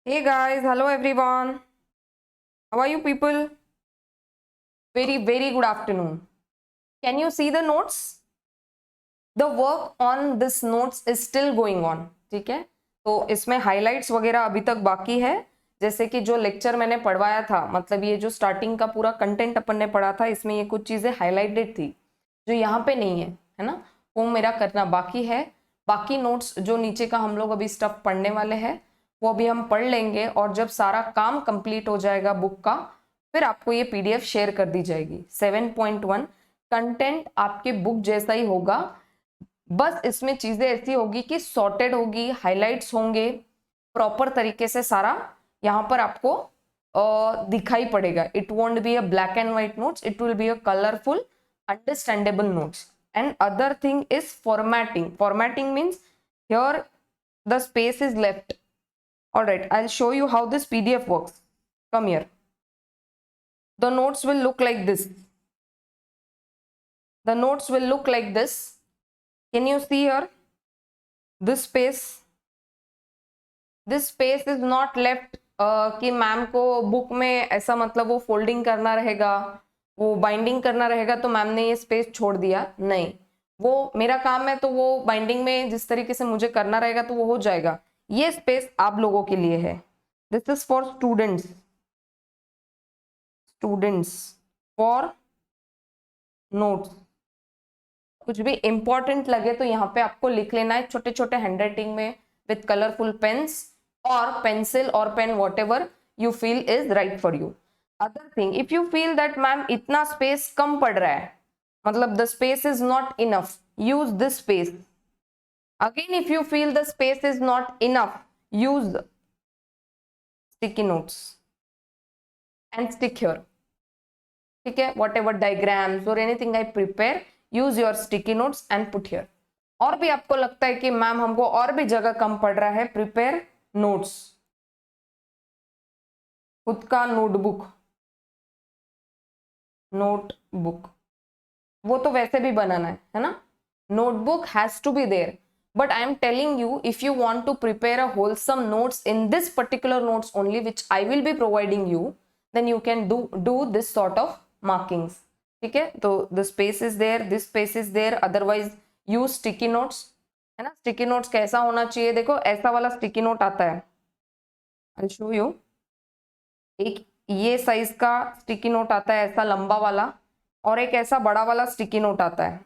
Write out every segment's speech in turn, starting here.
Hey guys, hello everyone. How are you people? Very good afternoon. Can you see the notes? The work on this notes is still going on. ठीक है, तो इसमें highlights वगैरह अभी तक बाकी है. जैसे कि जो लेक्चर मैंने पढ़वाया था, मतलब ये जो स्टार्टिंग का पूरा कंटेंट अपन ने पढ़ा था, इसमें ये कुछ चीजें हाईलाइटेड थी जो यहाँ पे नहीं है ना, वो मेरा करना बाकी है. बाकी नोट्स जो नीचे का हम लोग अभी स्टफ पढ़ने वाले हैं वो अभी हम पढ़ लेंगे, और जब सारा काम कंप्लीट हो जाएगा बुक का, फिर आपको ये पीडीएफ शेयर कर दी जाएगी. 7.1 कंटेंट आपके बुक जैसा ही होगा, बस इसमें चीजें ऐसी होगी कि सॉर्टेड होगी, हाइलाइट्स होंगे, प्रॉपर तरीके से सारा यहाँ पर आपको दिखाई पड़ेगा. It won't be a black and white notes, it will be a colourful understandable notes. And other thing is formatting means here the space is left. All right, I'll show you how this pdf works. Come here. The notes will look like this. The notes will look like this. Can you see here this space is not left कि ma'am को book में ऐसा मतलब वो folding करना रहेगा, वो binding करना रहेगा, तो मैम ने ये स्पेस छोड़ दिया. नहीं, वो मेरा काम है, तो वो बाइंडिंग में जिस तरीके से मुझे करना रहेगा तो वो हो जाएगा. ये स्पेस आप लोगों के लिए है. This is for students for notes. कुछ भी इंपॉर्टेंट लगे तो यहाँ पे आपको लिख लेना है छोटे छोटे हैंडराइटिंग में विथ कलरफुल पेन्स और पेंसिल और pen, whatever you feel is right for you. Other thing, if you feel that ma'am इतना स्पेस कम पड़ रहा है, मतलब the space is not enough, use this space. Again if you feel the space is not enough, use sticky notes and stick here. ठीक है, whatever diagrams और anything I prepare, use your sticky notes and put here. और भी आपको लगता है कि ma'am हमको और भी जगह कम पड़ रहा है, प्रिपेयर नोट्स, खुद का नोटबुक वो तो वैसे भी बनाना है ना. Notebook has to be there, but I am telling you, if you want to prepare a wholesome notes in this particular notes only which I will be providing you, then you can do this sort of markings. ठीक है, तो the space is there, this space is there, otherwise use sticky notes. है ना, sticky notes कैसा होना चाहिए, देखो ऐसा वाला sticky note आता है. I'll show you. एक ये साइज का स्टिकी नोट आता है ऐसा लंबा वाला, और एक ऐसा बड़ा वाला स्टिकी नोट आता है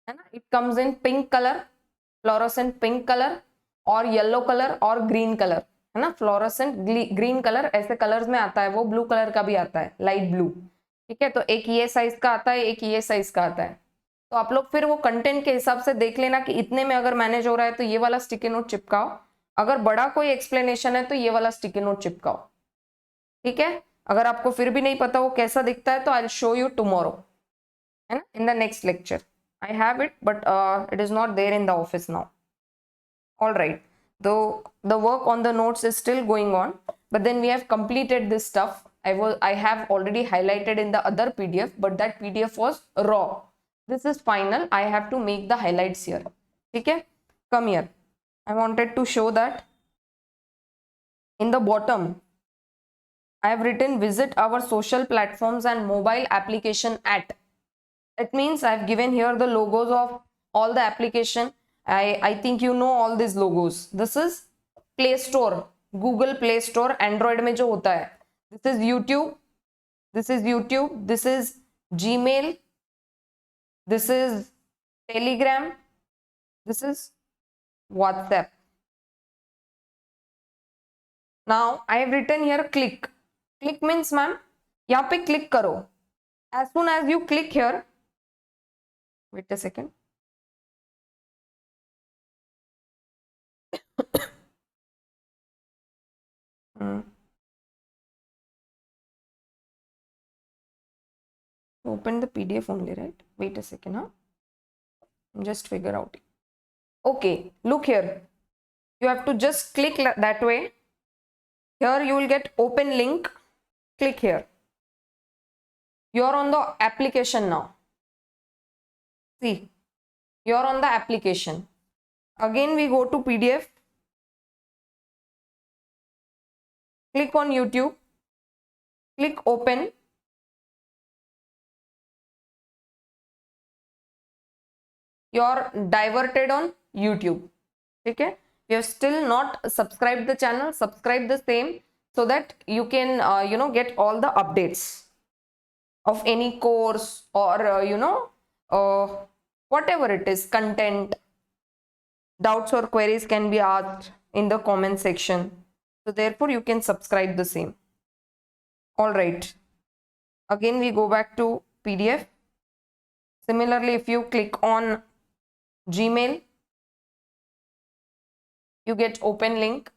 ना. It comes in pink colour, fluorescent pink colour, और येलो कलर और ग्रीन कलर, है ना. फ्लोरोसेंट ग्रीन कलर ऐसे कलर्स में आता है, वो ब्लू कलर का भी आता है, लाइट ब्लू. ठीक है, तो एक ये साइज का आता है, एक ये साइज का आता है. तो आप लोग फिर वो कंटेंट के हिसाब से देख लेना कि इतने में अगर मैनेज हो रहा है तो ये वाला स्टिकी नोट चिपकाओ, अगर बड़ा कोई एक्सप्लेनेशन है तो ये वाला स्टिकी नोट चिपकाओ. ठीक है, अगर आपको फिर भी नहीं पता वो कैसा दिखता है तो I will show you tomorrow, है ना, in the next lecture. I have it, but it is not there in the office now. All right, though the work on the notes is still going on, but then we have completed this stuff. I have already highlighted in the other PDF, but that PDF was raw. This is final. I have to make the highlights here. Okay, come here. I wanted to show that in the bottom I have written visit our social platforms and mobile application at. It means I've given here the logos of all the application. I think you know all these logos. This is Play Store, Google Play Store, Android में जो होता है. This is YouTube. This is YouTube. This is Gmail. This is Telegram. This is WhatsApp. Now I have written here click. Click means ma'am, यहाँ पे click करो. As soon as you click here, wait a second. Open the PDF only, right? Wait a second, huh? Just figure out. Okay, look here. You have to just click that way. Here you will get open link. Click here. You are on the application now. See, you are on the application. Again we go to PDF. Click on YouTube, click open. You're diverted on YouTube. Okay, you have still not subscribed the channel, subscribe the same so that you can get all the updates of any course or uh, whatever it is, content. Doubts or queries can be asked in the comment section, so therefore you can subscribe the same. All right, again we go back to PDF. Similarly, if you click on Gmail, you get open link.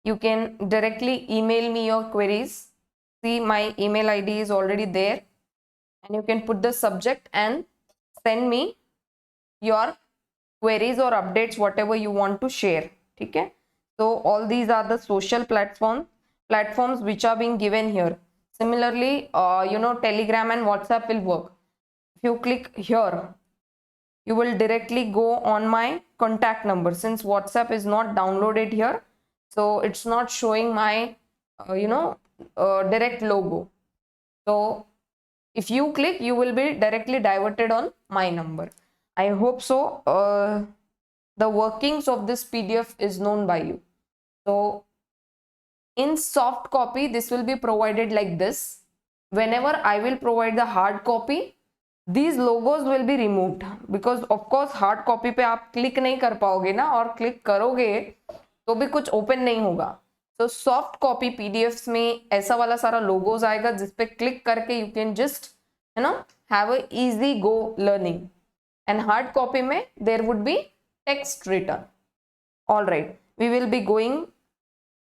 You can directly email me your queries. See, my email ID is already there, and you can put the subject and send me your queries or updates, whatever you want to share. Okay, so all these are the social platforms which are being given here. Similarly, Telegram and WhatsApp will work. If you click here, you will directly go on my contact number. Since WhatsApp is not downloaded here, so it's not showing my direct logo. So if you click, you will be directly diverted on my number. I hope so. The workings of this PDF is known by you. So in soft copy, this will be provided like this. Whenever I will provide the hard copy, these logos will be removed, because of course hard copy पे आप click नहीं कर पाओगे ना, और click करोगे तो भी कुछ ओपन नहीं होगा. तो सॉफ्ट कॉपी पीडीएफ्स में ऐसा वाला सारा लोगोज आएगा जिसपे क्लिक करके you can just have a easy go learning. And hard copy में there would be text return. All right, we will be going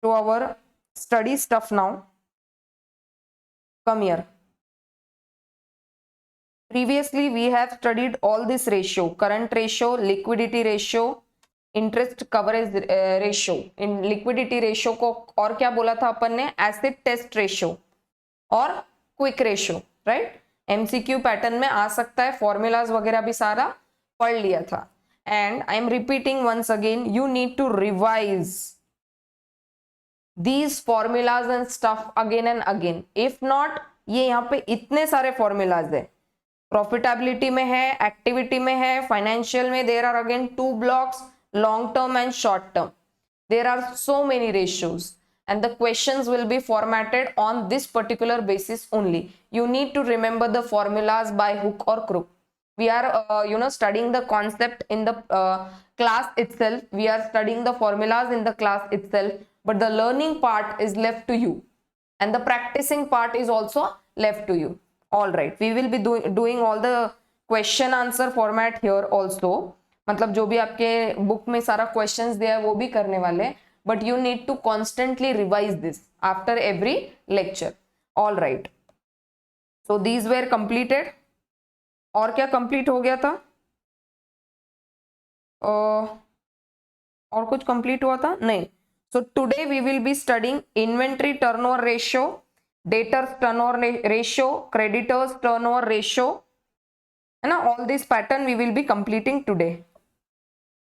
to our study stuff now. Come here. Previously we have studied all this ratio: current ratio, liquidity ratio, interest coverage ratio. In liquidity ratio को और क्या बोला था अपन ने? Acid test ratio और quick ratio, right? MCQ pattern में आ सकता है, फॉर्मूलाज वगैरह भी सारा पढ़ लिया था. And I am repeating once again, you need to revise these formulas and stuff again and again. If not, ये यहाँ पे इतने सारे formulas है. Profitability में है, activity में है, financial में there are again two blocks, long term and short term. There are so many ratios, and the questions will be formatted on this particular basis only. You need to remember the formulas by hook or crook. We are studying the concept in the class itself. We are studying the formulas in the class itself, but the learning part is left to you, and the practicing part is also left to you. All right, we will be doing all the question answer format here also. मतलब जो भी आपके book में सारा questions दिया है वो भी करने वाले हैं, but you need to constantly revise this after every lecture. All right, so these were completed. और क्या कंप्लीट हो गया था? और कुछ कंप्लीट हुआ था? नहीं. So today we will be studying inventory turnover ratio, debtors turnover ratio, creditors turnover ratio, है ना? All this pattern we will be completing today.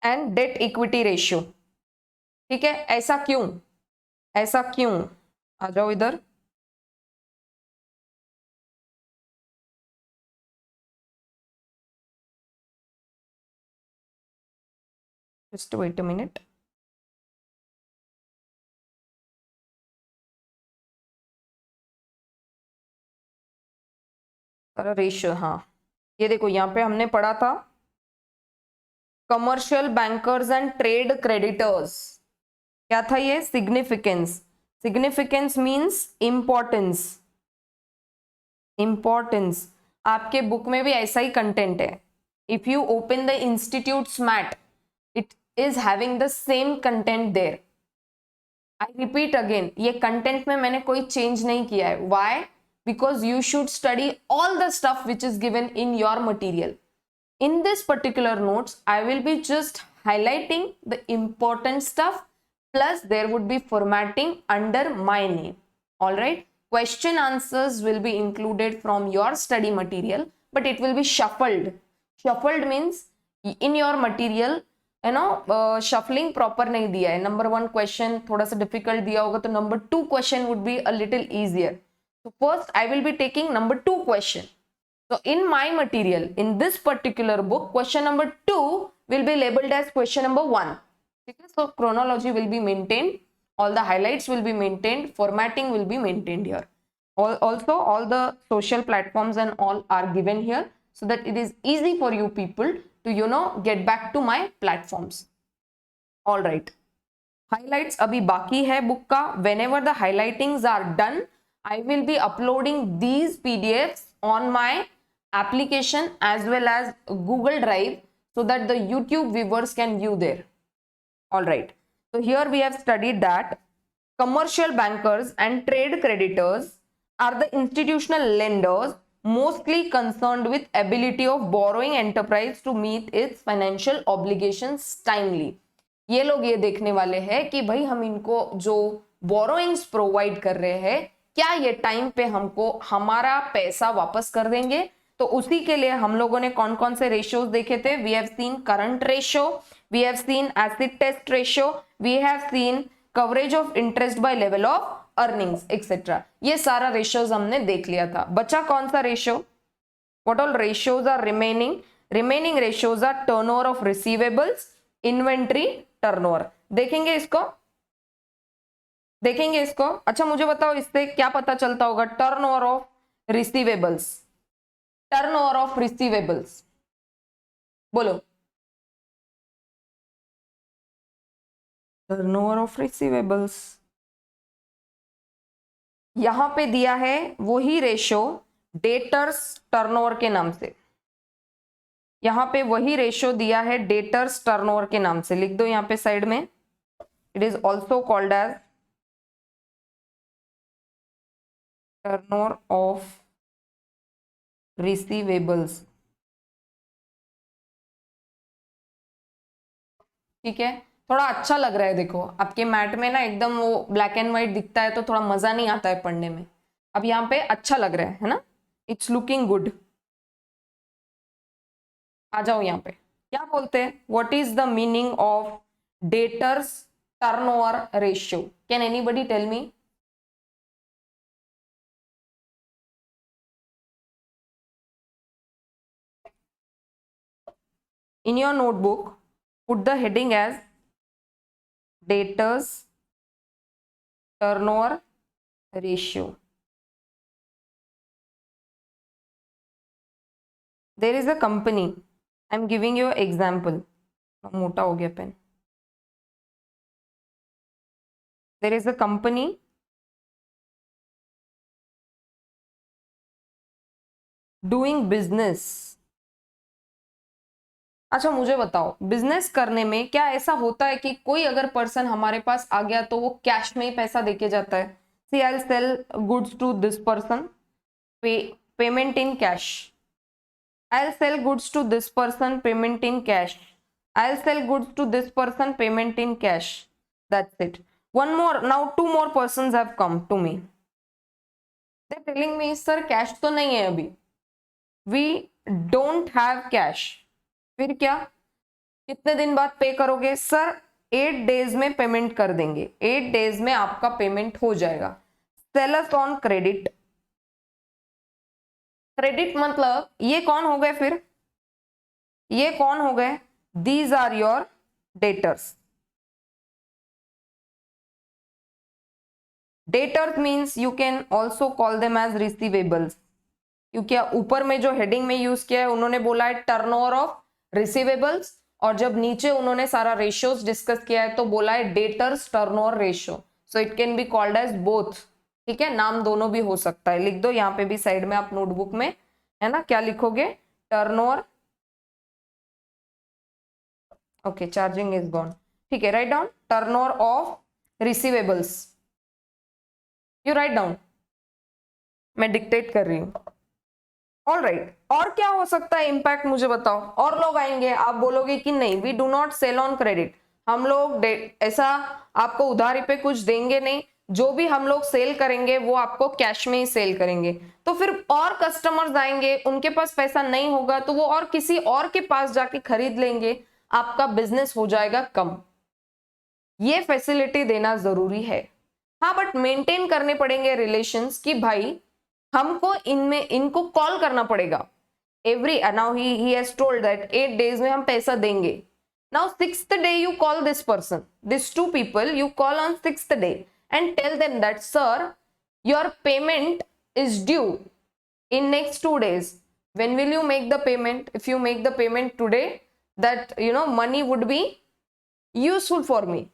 And debt equity ratio. ठीक है? ऐसा क्यों? ऐसा क्यों? आ जाओ इधर. Just wait a minute. Ratio, हाँ ये देखो यहाँ पे हमने पढ़ा था commercial bankers and trade creditors. क्या था ये? Significance. Significance means importance. Importance. आपके बुक में भी ऐसा ही कंटेंट है. If you open the institute's mat, it is having the same content there. I repeat again, ये कंटेंट में मैंने कोई चेंज नहीं किया है. Why? Because you should study all the stuff which is given in your material. In this particular notes, I will be just highlighting the important stuff, plus there would be formatting under my name. All right. Question answers will be included from your study material, but it will be shuffled. Shuffled means in your material, है ना shuffling proper नहीं दिया है. Number 1 question थोड़ा सा difficult दिया होगा तो number 2 question would be a little easier. So first I will be taking number 2 question. So in my material, in this particular book, question number 2 will be labeled as question number 1. Okay, so chronology will be maintained, all the highlights will be maintained, formatting will be maintained here. Also, all the social platforms and all are given here so that it is easy for you people to get back to my platforms. All right. Highlights अभी बाकी है book का. Whenever the highlightings are done, I will be uploading these PDFs on my application as well as Google Drive so that the YouTube viewers can view there. All right. So here we have studied that commercial bankers and trade creditors are the institutional lenders mostly concerned with ability of borrowing enterprise to meet its financial obligations timely. ये लोग ये देखने वाले हैं कि भाई हम इनको जो बोरोइंग्स प्रोवाइड कर रहे हैं क्या ये टाइम पे हमको हमारा पैसा वापस कर देंगे. तो उसी के लिए हम लोगों ने कौन कौन से रेशियोज देखे थे. We have seen current ratio, we have seen acid test ratio, we have seen coverage of interest by level of earnings etcetera. ये सारा रेशियोज हमने देख लिया था. बचा कौन सा ratio. What all ratios are remaining. Remaining ratios are turnover of receivables, inventory, turnover. देखेंगे इसको. अच्छा मुझे बताओ इससे क्या पता चलता होगा. Turnover of receivables. Turnover of receivables बोलो. टर्नओवर ऑफ रिसीवेबल्स यहां पे दिया है वही रेशो डेटर्स टर्नओवर के नाम से. यहां पे वही रेशो दिया है डेटर्स टर्नओवर के नाम से. लिख दो यहां पे साइड में. It is also called as turnover of receivables. ठीक है. थोड़ा अच्छा लग रहा है. देखो आपके मैट में ना एकदम वो ब्लैक एंड व्हाइट दिखता है तो थोड़ा मजा नहीं आता है पढ़ने में. अब यहाँ पे अच्छा लग रहा है ना. It's looking good. आ जाओ यहाँ पे. क्या बोलते हैं. What is the meaning of debtors turnover ratio. Can anybody tell me. In your notebook, put the heading as debtors turnover ratio. There is a company. I am giving you an example. मोटा हो गया pen. There is a company doing business. अच्छा मुझे बताओ business करने में क्या ऐसा होता है कि कोई अगर पर्सन हमारे पास आ गया तो वो कैश में ही पैसा देके जाता है. See I will sell goods to this person, payment in cash. I will sell goods to this person, payment in cash. I will sell goods to this person, payment in cash. That's it. One more. Now 2 more persons have come to me. They are telling me sir cash तो नहीं है अभी. We don't have cash. फिर क्या. कितने दिन बाद पे करोगे. सर 8 days में पेमेंट कर देंगे. 8 days में आपका पेमेंट हो जाएगा. Sell us on credit. Credit मतलब ये कौन हो गए. फिर ये कौन हो गए. These are your debtors. Debtors means you can also call them as receivables. क्योंकि ऊपर में जो हेडिंग में यूज किया है उन्होंने बोला है टर्नओवर ऑफ रिसीवेबल्स और जब नीचे उन्होंने सारा रेशियोज डिस्कस किया है तो बोला है debtors turnover ratio. So it can be called as both. ठीक है. नाम दोनों भी हो सकता है. लिख दो यहाँ पे भी साइड में आप नोटबुक में. है ना. क्या लिखोगे. Turnover. Okay charging is gone. ठीक है. Write down turnover of receivables. You write down. मैं डिक्टेट कर रही हूँ. All right. और क्या हो सकता है इम्पैक्ट मुझे बताओ. और लोग आएंगे आप बोलोगे कि नहीं we do not sell on credit. हम लोग ऐसा आपको उधारी पे कुछ देंगे नहीं. जो भी हम लोग सेल करेंगे वो आपको कैश में ही सेल करेंगे. तो फिर और कस्टमर्स आएंगे उनके पास पैसा नहीं होगा तो वो और किसी और के पास जाके खरीद लेंगे. आपका बिजनेस हो जाएगा कम। ये फैसिलिटी देना जरूरी है। हाँ, बट मेंटेन करने पड़ेंगे रिलेशंस कि भाई हमको इनमें इनको कॉल करना पड़ेगा every, now he has told that 8 days में हम पैसा देंगे। Now 6th day you call this person, these two people you call on 6th day and tell them that sir, your payment is due in next 2 days. When will you make the payment? If you make the payment today, that money would be useful for me.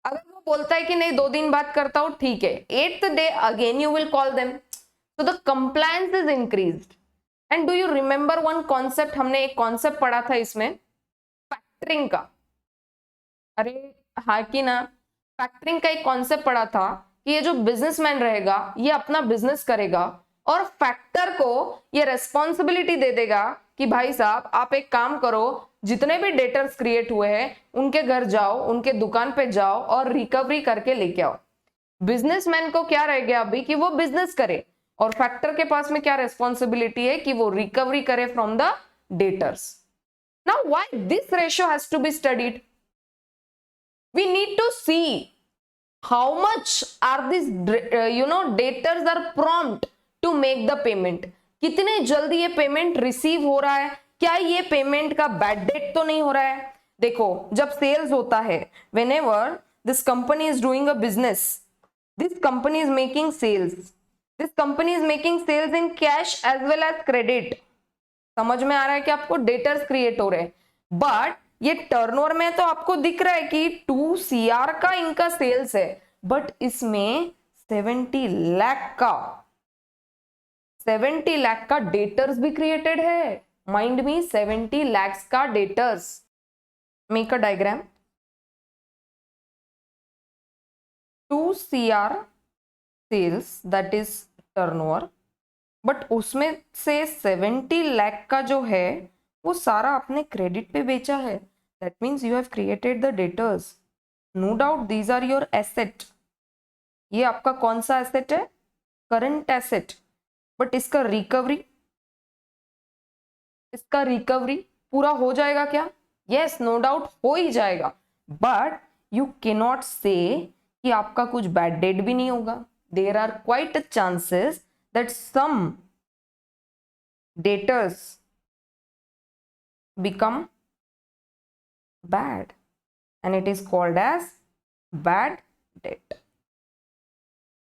अगर वो बोलता है कि नहीं 2 दिन बाद करता हूं, ठीक है, 8th day again you will call them, so the compliance is increased. And do you remember one concept? हमने एक कॉन्सेप्ट पढ़ा था इसमें, फैक्टरिंग का। अरे हाँ कि ना, फैक्टरिंग का एक कॉन्सेप्ट पढ़ा था कि ये जो बिजनेसमैन रहेगा ये अपना बिजनेस करेगा और फैक्टर को ये रेस्पॉन्सिबिलिटी दे देगा कि भाई साहब आप एक काम करो, जितने भी डेटर्स क्रिएट हुए हैं उनके घर जाओ, उनके दुकान पे जाओ और रिकवरी करके लेके आओ। बिजनेसमैन को क्या रह गया अभी कि वो बिजनेस करे, और फैक्टर के पास में क्या रेस्पॉन्सिबिलिटी है कि वो रिकवरी करे from the debtors. Now why this ratio has to be studied? We need to see how much are these debtors are prompt to make the payment, कितने जल्दी ये पेमेंट रिसीव हो रहा है, क्या ये पेमेंट का बैड डेट तो नहीं हो रहा है। देखो जब सेल्स होता है, whenever this company is doing a business, this company is making sales, this company is making sales in cash as well as credit। समझ में आ रहा है कि आपको डेटर्स क्रिएट हो रहे हैं, बट ये टर्नओवर में तो आपको दिख रहा है कि 2 CR का इनका सेल्स है, बट इसमें 70 लाख का डेटर्स भी क्रिएटेड है। माइंड मी, 70 lakhs का debtors. Make a diagram. 2 CR sales that is turnover, but उसमें से 70 लाख का जो है वो सारा आपने क्रेडिट पे बेचा है। That means you have created the debtors. No doubt these are your asset. ये आपका कौन सा एसेट है? Current asset. बट इसका रिकवरी पूरा हो जाएगा क्या? यस, नो डाउट हो ही जाएगा, बट यू कैन नॉट से कि आपका कुछ बैड डेट भी नहीं होगा। There are quite chances that some debtors become bad and it is called as bad debt।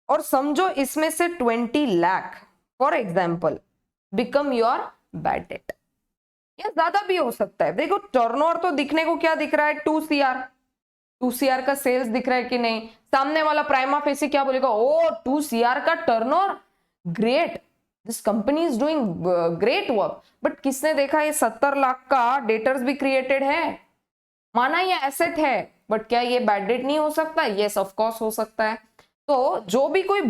और समझो इसमें से 20 lakh for example become your bad debt, या ज्यादा भी हो सकता है। देखो टर्नओवर तो दिखने को क्या दिख रहा है? 2 CR का सेल्स दिख रहा है कि नहीं? सामने वाला प्राइमा फेसी क्या बोलेगा? ओ 2 CR का turnover, great, this company is doing great work. But किसने देखा ये 70 लाख का डेटर्स भी क्रिएटेड है। माना ये एसेट है, बट क्या ये बैड डेट नहीं हो सकता? यस ऑफ कोर्स हो सकता है। तो जो भी कोई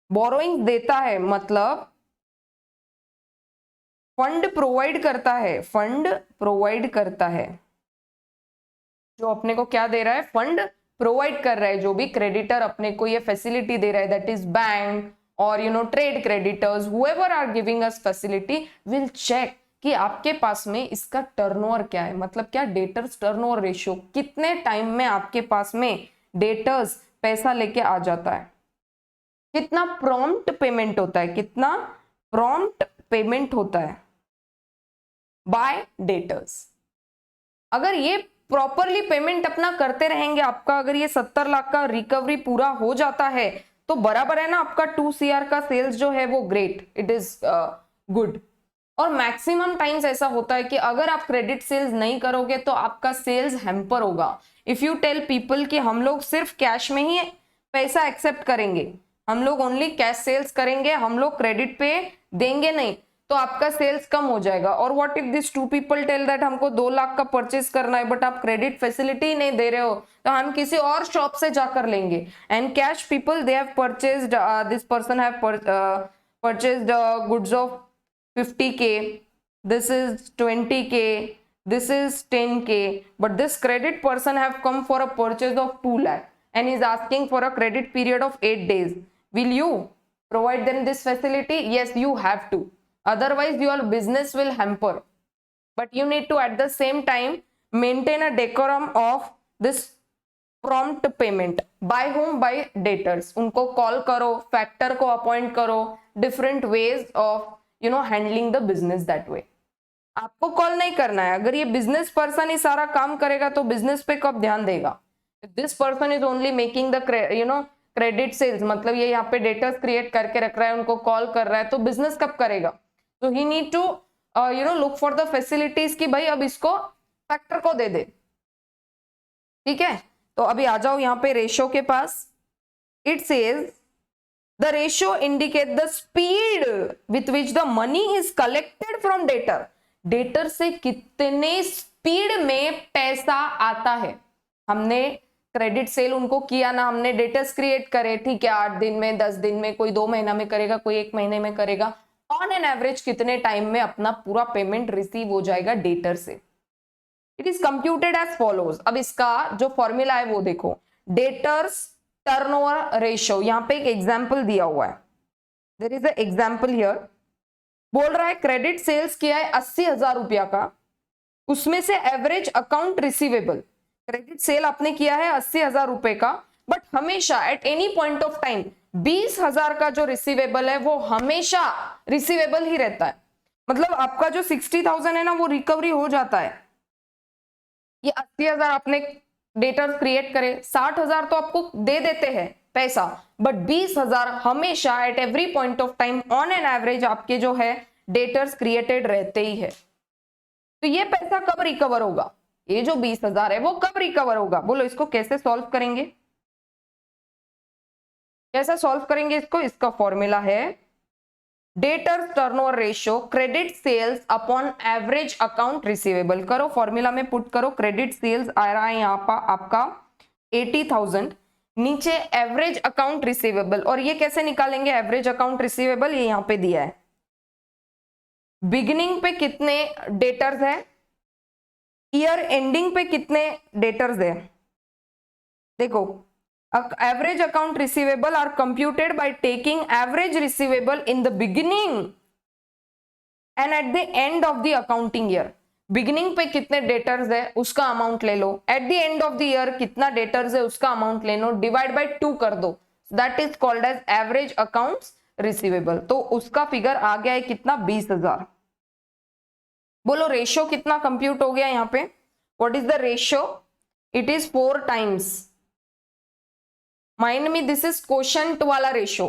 बोरोइंग देता है, मतलब फंड प्रोवाइड करता है, जो अपने को क्या दे रहा है? फंड प्रोवाइड कर रहा है। जो भी क्रेडिटर अपने को ये फैसिलिटी दे रहा है, दैट इज बैंक और trade creditors, whoever are giving us facility, will check कि आपके पास में इसका टर्नओवर क्या है, मतलब क्या डेटर्स टर्नओवर रेशियो, कितने टाइम में आपके पास में डेटर्स पैसा लेके आ जाता है, कितना प्रॉम्प्ट पेमेंट होता है बाय डेटर्स। अगर ये प्रॉपरली पेमेंट अपना करते रहेंगे, आपका अगर ये 70 लाख का रिकवरी पूरा हो जाता है तो बराबर है ना, आपका 2 CR का सेल्स जो है वो ग्रेट, इट इज गुड। और मैक्सिमम टाइम्स ऐसा होता है कि अगर आप क्रेडिट सेल्स नहीं करोगे तो आपका सेल्स हैम्पर होगा। इफ यू टेल पीपल कि हम लोग सिर्फ कैश में ही पैसा एक्सेप्ट करेंगे, हम लोग ओनली कैश सेल्स करेंगे, हम लोग क्रेडिट पे देंगे नहीं, तो आपका सेल्स कम हो जाएगा। और what if this 2 people tell that हमको 2 लाख का परचेज करना है, बट आप क्रेडिट फैसिलिटी नहीं दे रहे हो, तो हम किसी और शॉप से जाकर लेंगे। And cash people they have purchased, this person have purchased goods of 50K, this is 20K, this is 10K, but this credit person have come for a purchase of 2 lakh and is asking for a credit period of 8 days. Will you provide them this facility? Yes, you have to. Otherwise, your business will hamper. but you need to at the same time maintain a decorum of this prompt payment. by whom? by debtors. उनको call करो, factor को appoint करो, different ways of handling the business that way. आपको call नहीं करना है. अगर ये बिजनेस पर्सन ही सारा काम करेगा तो बिजनेस पे कब ध्यान देगा? This person is only making the credit sales, मतलब ये यहाँ पे डेटर्स क्रिएट करके रख रहा है, उनको कॉल कर रहा है, तो बिजनेस कब करेगा? तो he need to look for the facilities कि भाई अब इसको फैक्टर को दे दे. ठीक है, तो अभी आ जाओ यहाँ पे रेशो के पास. It says the ratio indicate the speed with which the money is collected from debtor. Debtor से कितने स्पीड में पैसा आता है. हमने क्रेडिट सेल उनको किया ना, हमने डेटर्स क्रिएट करे, ठीक है, 8 दिन में, 10 दिन में, कोई 2 महीना में करेगा, कोई 1 महीने में करेगा. ऑन एन एवरेज कितने टाइम में अपना पूरा पेमेंट रिसीव हो जाएगा डेटर से? It is computed as follows. अब इसका जो फॉर्मूला है वो देखो, डेटर्स टर्नओवर रेशियो. यहाँ पे एक एग्जाम्पल दिया हुआ है, there is a example here. बोल रहा है क्रेडिट सेल्स किया है 80,000 रुपया का, उसमें से average account receivable, credit sale आपने किया है 80,000 रुपए का, बट हमेशा at any point of time 20,000 का जो रिसीवेबल है वो हमेशा रिसीवेबल ही रहता है. मतलब आपका जो 60,000 है ना वो रिकवरी हो जाता है. ये 80,000 आपने डेटर क्रिएट करे, 60,000 तो आपको दे देते हैं पैसा, बट 20,000 हमेशा at every point of time on an average आपके जो है डेटर्स क्रिएटेड रहते ही है. तो ये पैसा कब रिकवर होगा? ये जो 20,000 है वो कब रिकवर होगा? बोलो इसको कैसे सॉल्व करेंगे? कैसे सॉल्व करेंगे इसको? इसका फॉर्मूला है debtors turnover ratio credit sales upon average account receivable. करो फॉर्मूला में पुट करो. क्रेडिट सेल्स आ रहा है यहाँ पर आपका 80,000, नीचे एवरेज अकाउंट रिसीवेबल. और ये कैसे निकालेंगे एवरेज अकाउंट रिसीवेबल? ये यहाँ पे दिया है. बिगिनिंग पे कितने डेटर्स है, ईयर एंडिंग पे कितने डेटर्स है. देखो, average account receivable are computed by taking average receivable in the beginning and at the end of the accounting year. Beginning पे कितने डेटर्स है उसका अमाउंट ले लो, at the end of the year कितना डेटर्स है उसका अमाउंट ले लो, डिवाइड बाय 2 कर दो. That is called as average accounts receivable. तो उसका फिगर आ गया है कितना? 20,000. बोलो रेशियो कितना कंप्यूट हो गया यहाँ पे? What is the ratio? It is 4 times. Mind में दिस इज क्वोशंट वाला रेशियो.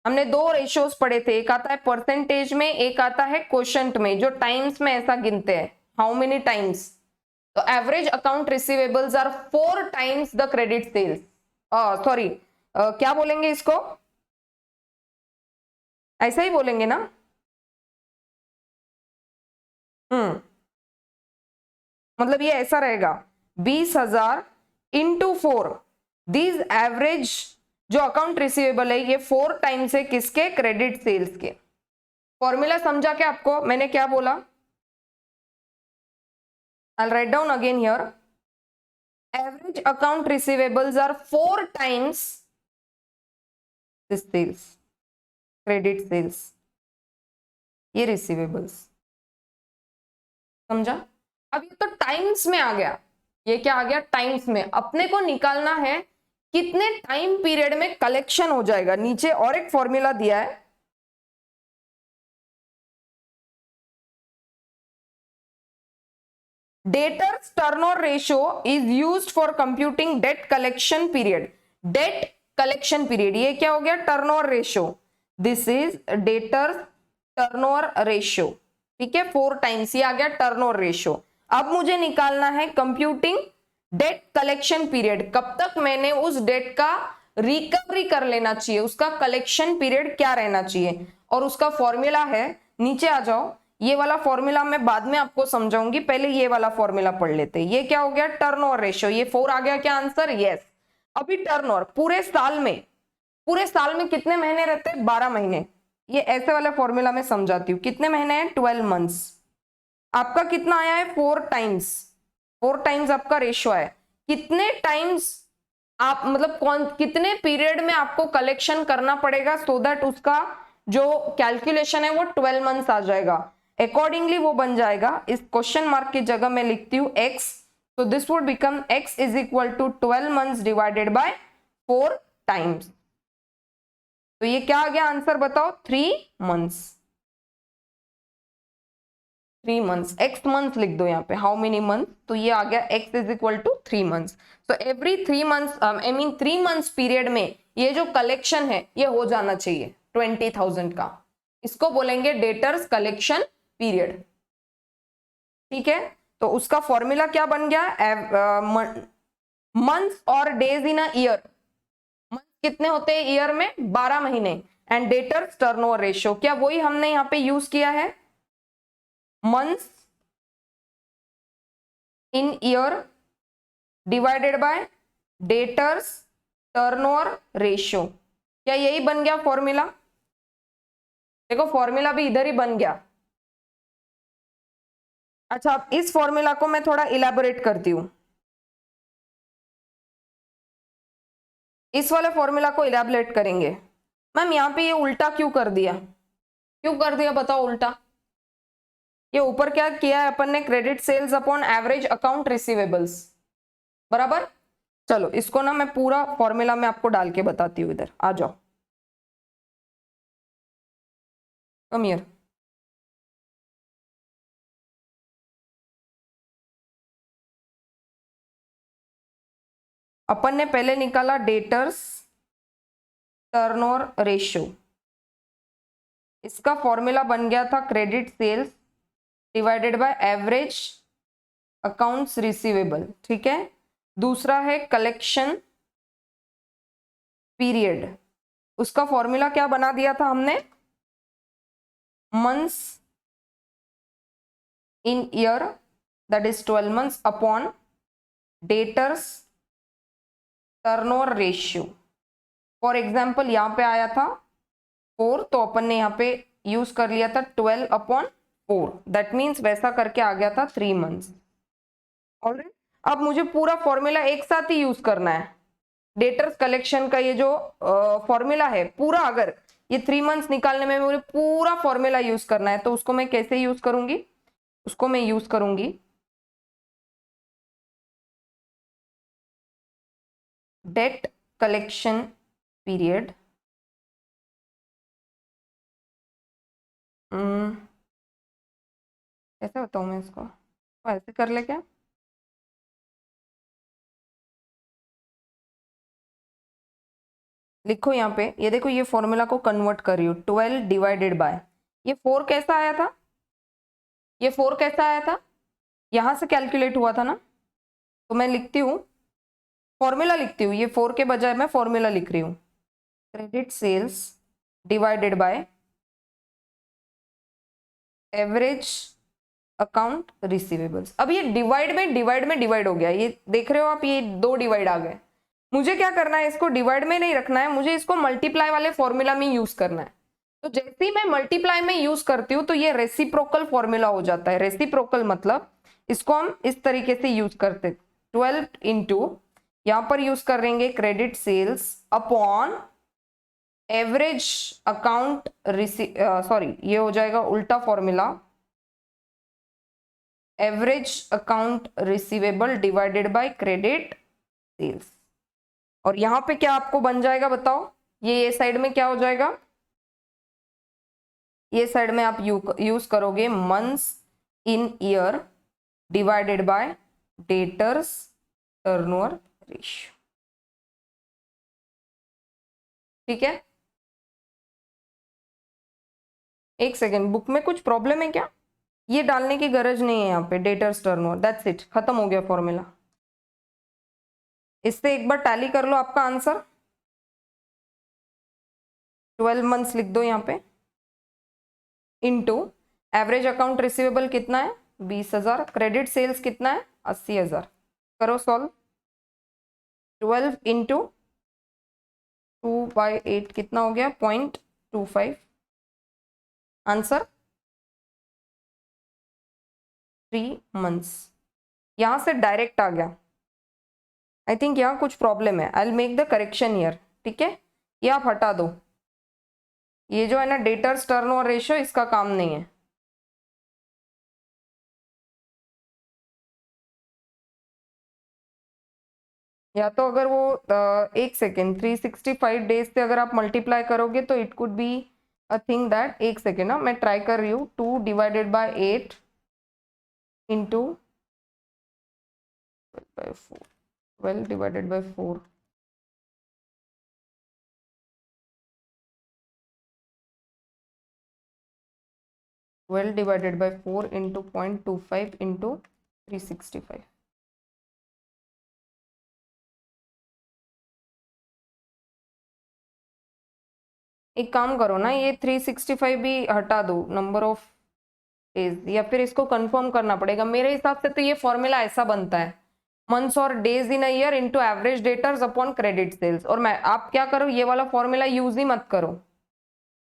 हमने 2 रेशियोज पढ़े थे, एक आता है परसेंटेज में, एक आता है क्वोशंट में, जो टाइम्स में ऐसा गिनते हैं, हाउ मेनी टाइम्स. तो average account receivables are 4 times the credit sales. Sorry, क्या बोलेंगे इसको? ऐसा ही बोलेंगे ना. मतलब ये ऐसा रहेगा 20,000 इंटू 4. दिस एवरेज जो अकाउंट रिसीवेबल है ये 4 टाइम्स है किसके? क्रेडिट सेल्स के. फॉर्मूला समझा क्या आपको? मैंने क्या बोला? I'll write down again here. Average account receivables are 4 times this sales, credit sales. ये receivables. समझा? अब ये तो टाइम्स में आ गया. ये क्या आ गया? टाइम्स में. अपने को निकालना है कितने टाइम पीरियड में कलेक्शन हो जाएगा. नीचे और एक फॉर्मूला दिया है, debtors turnover ratio is used for computing debt collection period. Debt collection period ये क्या हो गया? Turnover ratio. This is debtors turnover ratio. ठीक है, 4 टाइम्स ये आ गया टर्नओवर रेशियो. अब मुझे निकालना है कंप्यूटिंग डेट कलेक्शन पीरियड. कब तक मैंने उस डेट का रिकवरी कर लेना चाहिए, उसका कलेक्शन पीरियड क्या रहना चाहिए. और उसका फॉर्मूला है, नीचे आ जाओ. ये वाला फॉर्मूला मैं बाद में आपको समझाऊंगी, पहले ये वाला फॉर्मूला पढ़ लेते हैं. ये क्या हो गया? Turnover ratio. ये 4 आ गया क्या आंसर? यस. अभी टर्नओवर पूरे साल में कितने महीने रहते हैं? 12 महीने. ये ऐसे वाला फॉर्मूला मैं समझाती हूँ. कितने महीने हैं? 12 मंथ्स. आपका कितना आया है? 4 टाइम्स. 4 टाइम्स आपका रेशियो है. कितने टाइम्स आप मतलब कितने पीरियड में आपको कलेक्शन करना पड़ेगा सो दैट उसका जो कैलकुलेशन है वो 12 मंथ्स आ जाएगा. अकॉर्डिंगली वो बन जाएगा, इस क्वेश्चन मार्क की जगह मैं लिखती हूँ x, तो this would become x is equal to 12 months divided by 4 times. तो ये क्या आ गया आंसर बताओ, 3 मंथ्स। 3 मंथ्स, x मंथ लिख दो यहाँ पे, हाउ मेनी मंथ, तो ये आ गया x is equal to 3 months. तो every 3 months, I mean 3 months period में ये जो कलेक्शन है ये हो जाना चाहिए 20,000 का। इसको बोलेंगे डेटर्स कलेक्शन पीरियड। ठीक है, तो उसका फॉर्मूला क्या बन गया, मंथ्स और days in a year. Month कितने होते हैं ईयर में, 12 महीने। एंड डेटर्स टर्नओवर रेशियो, क्या वही हमने यहाँ पे यूज किया है, months in year divided bye debtors turnover ratio. क्या यही बन गया फॉर्मूला? देखो फॉर्मूला भी इधर ही बन गया। अच्छा, अब इस फॉर्मूला को मैं थोड़ा इलेबोरेट करती हूं, इस वाले फॉर्मूला को इलेबोरेट करेंगे। मैम यहाँ पे ये उल्टा क्यों कर दिया, क्यों कर दिया बताओ उल्टा? ये ऊपर क्या किया है अपन ने, credit sales upon average account receivables, बराबर। चलो इसको ना मैं पूरा फॉर्मूला में आपको डाल के बताती हूँ, इधर आ जाओ, कम हियर। अपन ने पहले निकाला डेटर्स टर्नओवर रेशियो, इसका फॉर्मूला बन गया था credit sales divided by average accounts receivable. ठीक है, दूसरा है कलेक्शन पीरियड, उसका फॉर्मूला क्या बना दिया था हमने, months in year that is 12 months upon debtors turnover ratio. For example यहाँ पे आया था 4, तो अपन ने यहाँ पे यूज कर लिया था 12 अपॉन 4, दैट मीन्स वैसा करके आ गया था 3 मंथ्स। ऑलराइट, अब मुझे पूरा फॉर्मूला एक साथ ही यूज करना है। डेटर्स कलेक्शन का ये जो फॉर्मूला है पूरा, अगर ये 3 मंथ्स निकालने में मुझे पूरा फॉर्मूला यूज करना है, तो उसको मैं कैसे यूज करूंगी, उसको मैं यूज करूंगी डेट कलेक्शन पीरियड कैसे बताऊं मैं इसको, ऐसे कर ले क्या, लिखो यहाँ पे, ये देखो ये फॉर्मूला को कन्वर्ट कर रही हूँ, 12 डिवाइडेड बाय, ये 4 कैसा आया था, ये 4 कैसा आया था, यहां से कैलकुलेट हुआ था ना, तो मैं लिखती हूँ फॉर्मूला, लिखती हूँ, ये 4 के बजाय मैं फॉर्मूला लिख रही हूँ, credit sales divided by average account receivables. अब ये डिवाइड में डिवाइड हो गया, ये देख रहे हो आप, ये 2 डिवाइड आ गए। मुझे क्या करना है, इसको डिवाइड में नहीं रखना है, मुझे इसको मल्टीप्लाई वाले फॉर्मूला में यूज करना है। तो जैसे ही मैं मल्टीप्लाई में यूज करती हूँ तो ये रेसिप्रोकल फॉर्मूला हो जाता है। रेसिप्रोकल मतलब इसको हम इस तरीके से यूज करते, 12 इंटू, यहां पर यूज करेंगे credit sales upon average account sorry ये हो जाएगा उल्टा formula, average account receivable divided by credit sales. और यहां पे क्या आपको बन जाएगा बताओ, ये साइड में क्या हो जाएगा, ये साइड में आप यूज करोगे months in year divided bye debtors turnover ratio. ठीक है, एक सेकेंड, बुक में कुछ प्रॉब्लम है क्या, ये डालने की गरज नहीं है यहाँ पे, डेटर्स टर्नओवर, दैट्स इट, खत्म हो गया फॉर्मूला। इससे एक बार टैली कर लो आपका आंसर, 12 मंथ्स लिख दो यहाँ पे, इनटू एवरेज अकाउंट रिसीवेबल कितना है 20,000, क्रेडिट सेल्स कितना है 80,000, करो सॉल्व, 12 इंटू 2/8 कितना हो गया 0.25, आंसर 3 मंथ्स। यहां से डायरेक्ट आ गया, आई थिंक यहाँ कुछ प्रॉब्लम है, I will make the correction here. ठीक है, ये आप हटा दो, ये जो है ना डेटर्स टर्नओवर रेशियो, इसका काम नहीं है। या तो अगर वो एक सेकेंड 365 डेज से अगर आप मल्टीप्लाई करोगे तो it could be a thing that, एक सेकेंड ना मैं ट्राई कर रही हूँ, 2 divided by 8 into 12 divided by 4, twelve divided by 4 into 0.25 into 365। एक काम करो ना, ये 365 भी हटा दो नंबर ऑफ डेज, या फिर इसको कंफर्म करना पड़ेगा। मेरे हिसाब से तो ये फॉर्मूला ऐसा बनता है, मंथ्स और days in a year into average debtors upon credit sales. और मैं आप क्या करो, ये वाला फॉर्मूला यूज ही मत करो,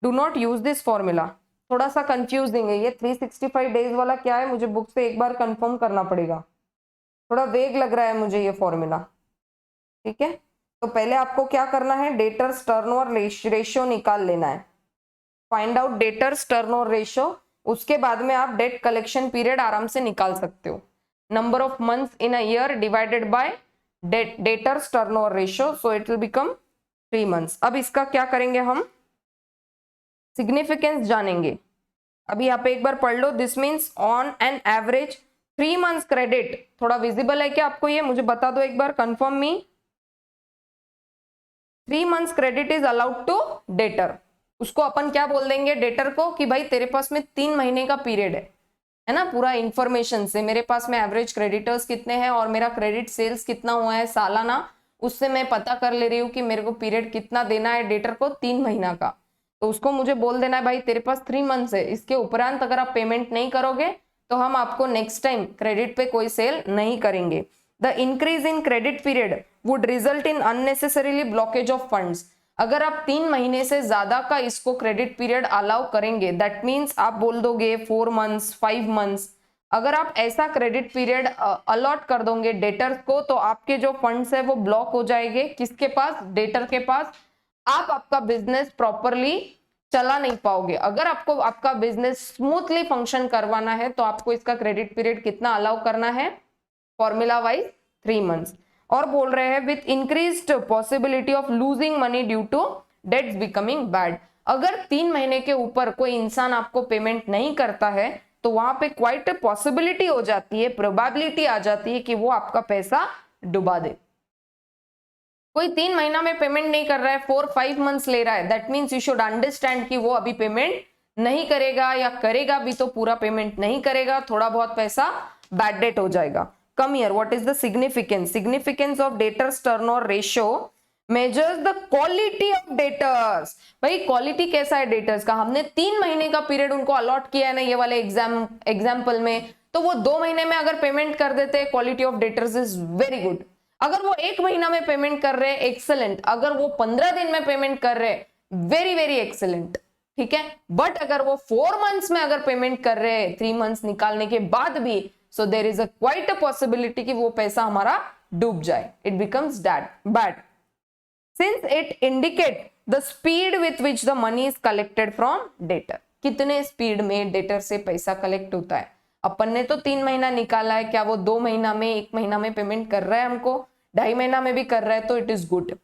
do not use this formula. थोड़ा सा कंफ्यूजिंग है ये 365 डेज वाला, क्या है मुझे बुक से एक बार कंफर्म करना पड़ेगा, थोड़ा वेग लग रहा है मुझे ये फॉर्मूला। ठीक है, तो पहले आपको क्या करना है, डेटर्स टर्नओवर रेशियो निकाल लेना है, find out debtors turnover ratio. उसके बाद में आप डेट कलेक्शन पीरियड आराम से निकाल सकते हो, number of months in a year divided bye debtors turnover ratio, so it will become 3 months. अब इसका क्या करेंगे, हम सिग्निफिकेंस जानेंगे। अभी आप एक बार पढ़ लो, this means on an average 3 months credit. थोड़ा विजिबल है क्या आपको ये, मुझे बता दो एक बार, confirm me. 3 months credit is allowed to debtor. उसको अपन क्या बोल देंगे डेटर को, कि भाई तेरे पास में 3 महीने का पीरियड है ना, पूरा इंफॉर्मेशन से मेरे पास में एवरेज क्रेडिटर्स कितने हैं और मेरा क्रेडिट सेल्स कितना हुआ है सालाना, उससे मैं पता कर ले रही हूँ कि मेरे को पीरियड कितना देना है डेटर को, 3 महीना का। तो उसको मुझे बोल देना है भाई तेरे पास 3 मंथ्स है, इसके उपरांत अगर आप पेमेंट नहीं करोगे तो हम आपको नेक्स्ट टाइम क्रेडिट पे कोई सेल नहीं करेंगे। The increase in credit period would result in unnecessarily blockage of funds. अगर आप 3 महीने से ज्यादा का इसको क्रेडिट पीरियड अलाउ करेंगे, दैट मीन्स आप बोल दोगे 4 मंथ्स 5 मंथ्स, अगर आप ऐसा क्रेडिट पीरियड अलॉट कर दोगे डेटर्स को, तो आपके जो फंड्स है वो ब्लॉक हो जाएंगे, किसके पास, डेटर के पास। आप आपका बिजनेस प्रॉपरली चला नहीं पाओगे। अगर आपको आपका बिजनेस स्मूथली फंक्शन करवाना है तो आपको इसका क्रेडिट पीरियड कितना अलाउ करना है, फॉर्मूला वाइज 3 मंथ्स। और बोल रहे हैं with increased possibility of losing money due to debts becoming bad. अगर 3 महीने के ऊपर कोई इंसान आपको पेमेंट नहीं करता है तो वहां पे क्वाइट पॉसिबिलिटी हो जाती है, प्रोबेबिलिटी आ जाती है कि वो आपका पैसा डुबा दे। कोई 3 महीना में पेमेंट नहीं कर रहा है, 4-5 मंथ्स ले रहा है, that means you should understand कि वो अभी पेमेंट नहीं करेगा, या करेगा भी तो पूरा पेमेंट नहीं करेगा, थोड़ा बहुत पैसा बैड डेट हो जाएगा। Come here, what is the significance, significance of debtors turnover ratio measures the quality of debtors. भाई क्वालिटी कैसा है डेटर्स का, हमने 3 महीने का पीरियड उनको अलॉट किया है ना ये वाले एग्जाम्पल में, तो वो 2 महीने में अगर पेमेंट कर देते हैं, quality of debtors is very good. अगर वो 1 महीना में पेमेंट कर रहे हैं, एक्सेलेंट। अगर वो 15 दिन में पेमेंट कर रहे हैं, वेरी वेरी एक्सेलेंट। ठीक है, बट अगर वो 4 मंथ्स में अगर पेमेंट कर रहे हैं 3 मंथ्स निकालने के बाद भी, so there is a quite a possibility कि वो पैसा हमारा डूब जाए, it becomes bad since it indicate the speed with which the money is collected from debtor. कितने स्पीड में डेटर से पैसा कलेक्ट होता है। अपन ने तो 3 महीना निकाला है, क्या वो 2 महीना में 1 महीना में पेमेंट कर रहा है हमको, 2.5 महीना में भी कर रहा है, तो it is good.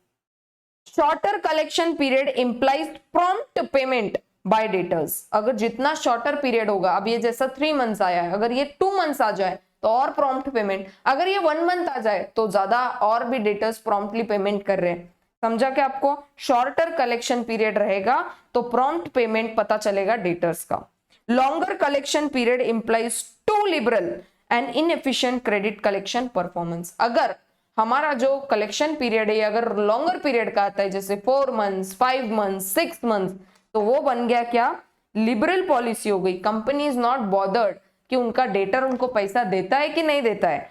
Shorter collection period implies prompt payment bye debtors. अगर जितना शॉर्टर पीरियड होगा, अब ये जैसा 3 मंथ्स आया है, अगर ये 2 मंथ्स आ जाए तो और प्रॉम्प्ट पेमेंट, अगर ये 1 मंथ आ जाए तो ज्यादा और भी डेटर्स प्रॉम्प्टली पेमेंट कर रहे हैं। समझा क्या आपको, शॉर्टर कलेक्शन पीरियड रहेगा तो प्रॉम्प्ट पेमेंट पता चलेगा डेटर्स का। Longer collection period implies to liberal and inefficient credit collection performance. अगर हमारा जो कलेक्शन पीरियड है अगर लॉन्गर पीरियड का आता है, जैसे 4 मंथ्स 5 मंथ्स 6 मंथ्स, तो वो बन गया क्या, लिबरल पॉलिसी हो गई। कंपनी इज नॉट बॉदर्ड कि उनका डेटर उनको पैसा देता है कि नहीं देता है।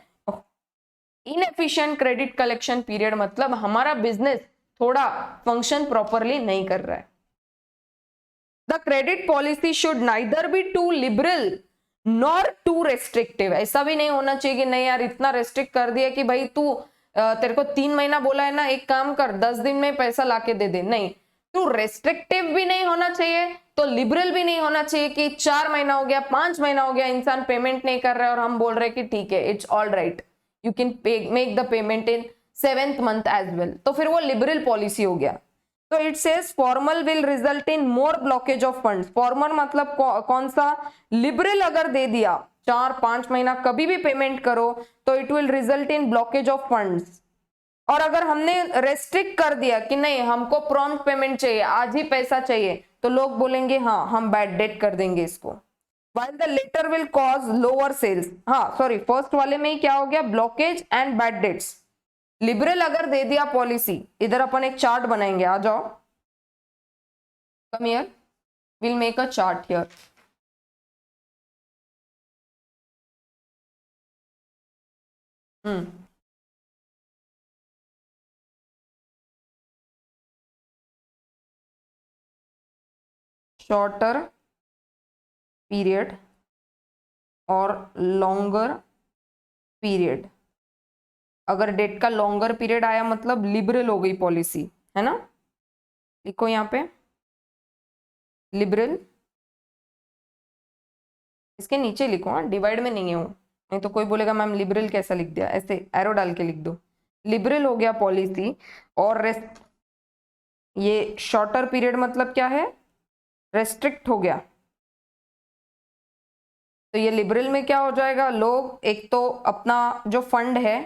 इनएफिशिएंट क्रेडिट कलेक्शन पीरियड मतलब हमारा बिजनेस थोड़ा फंक्शन प्रॉपरली नहीं कर रहा है। The credit policy should neither be too liberal nor too restrictive. ऐसा भी नहीं होना चाहिए कि नहीं यार इतना रेस्ट्रिक्ट कर दिया कि भाई तू तेरे को 3 महीना बोला है ना, एक काम कर 10 दिन में पैसा लाके दे दे। नहीं, टू रेस्ट्रिक्टिव भी नहीं होना चाहिए तो लिबरल भी नहीं होना चाहिए कि 4 महीना हो गया 5 महीना हो गया इंसान पेमेंट नहीं कर रहा है और हम बोल रहे हैं कि ठीक है it's all right, you can make the payment in 7th month as well, तो फिर वो लिबरल पॉलिसी हो गया। तो it says former will result in more blockage of funds. Former मतलब कौन सा? लिबरल अगर दे दिया 4-5 महीना कभी भी पेमेंट करो तो it will result in blockage of funds. और अगर हमने रेस्ट्रिक्ट कर दिया कि नहीं हमको प्रॉम्प्ट पेमेंट चाहिए, आज ही पैसा चाहिए, तो लोग बोलेंगे हाँ हम बैड डेट कर देंगे इसको। While the later will cause lower sales, हाँ सॉरी फर्स्ट वाले में ही क्या हो गया? Blockage and bad debts. Liberal अगर दे दिया पॉलिसी, इधर अपन एक चार्ट बनाएंगे, आ जाओ, come here, will make a chart here. Shorter period और लॉन्गर पीरियड। अगर डेट का लॉन्गर पीरियड आया मतलब लिबरल हो गई पॉलिसी, है ना? लिखो यहाँ पे लिबरल, इसके नीचे लिखो, हाँ डिवाइड में नहीं है वो, नहीं तो कोई बोलेगा मैम लिबरल कैसा लिख दिया, ऐसे एरो डाल के लिख दो। लिबरल हो गया पॉलिसी और ये शॉर्टर पीरियड मतलब क्या है? रेस्ट्रिक्ट हो गया। तो ये लिबरल में क्या हो जाएगा? लोग एक तो अपना जो फंड है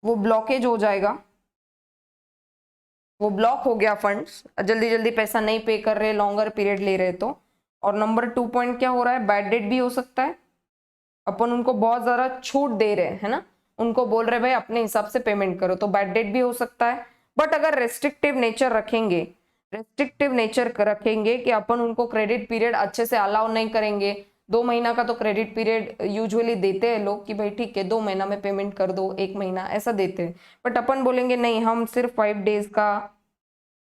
वो ब्लॉकेज हो जाएगा, वो ब्लॉक हो गया फंड्स, जल्दी जल्दी पैसा नहीं पे कर रहे, लॉन्गर पीरियड ले रहे तो। और नंबर 2 पॉइंट क्या हो रहा है? बैड डेट भी हो सकता है, अपन उनको बहुत ज्यादा छूट दे रहे हैं ना, उनको बोल रहे भाई अपने हिसाब से पेमेंट करो, तो बैड डेट भी हो सकता है। बट अगर रेस्ट्रिक्टिव नेचर रखेंगे, रेस्ट्रिक्टिव नेचर रखेंगे कि अपन उनको क्रेडिट पीरियड अच्छे से अलाउ नहीं करेंगे, 2 महीना का तो क्रेडिट पीरियड यूजुअली देते हैं लोग कि भाई ठीक है 2 महीना में पेमेंट कर दो, 1 महीना ऐसा देते हैं। बट अपन बोलेंगे नहीं हम सिर्फ 5 डेज का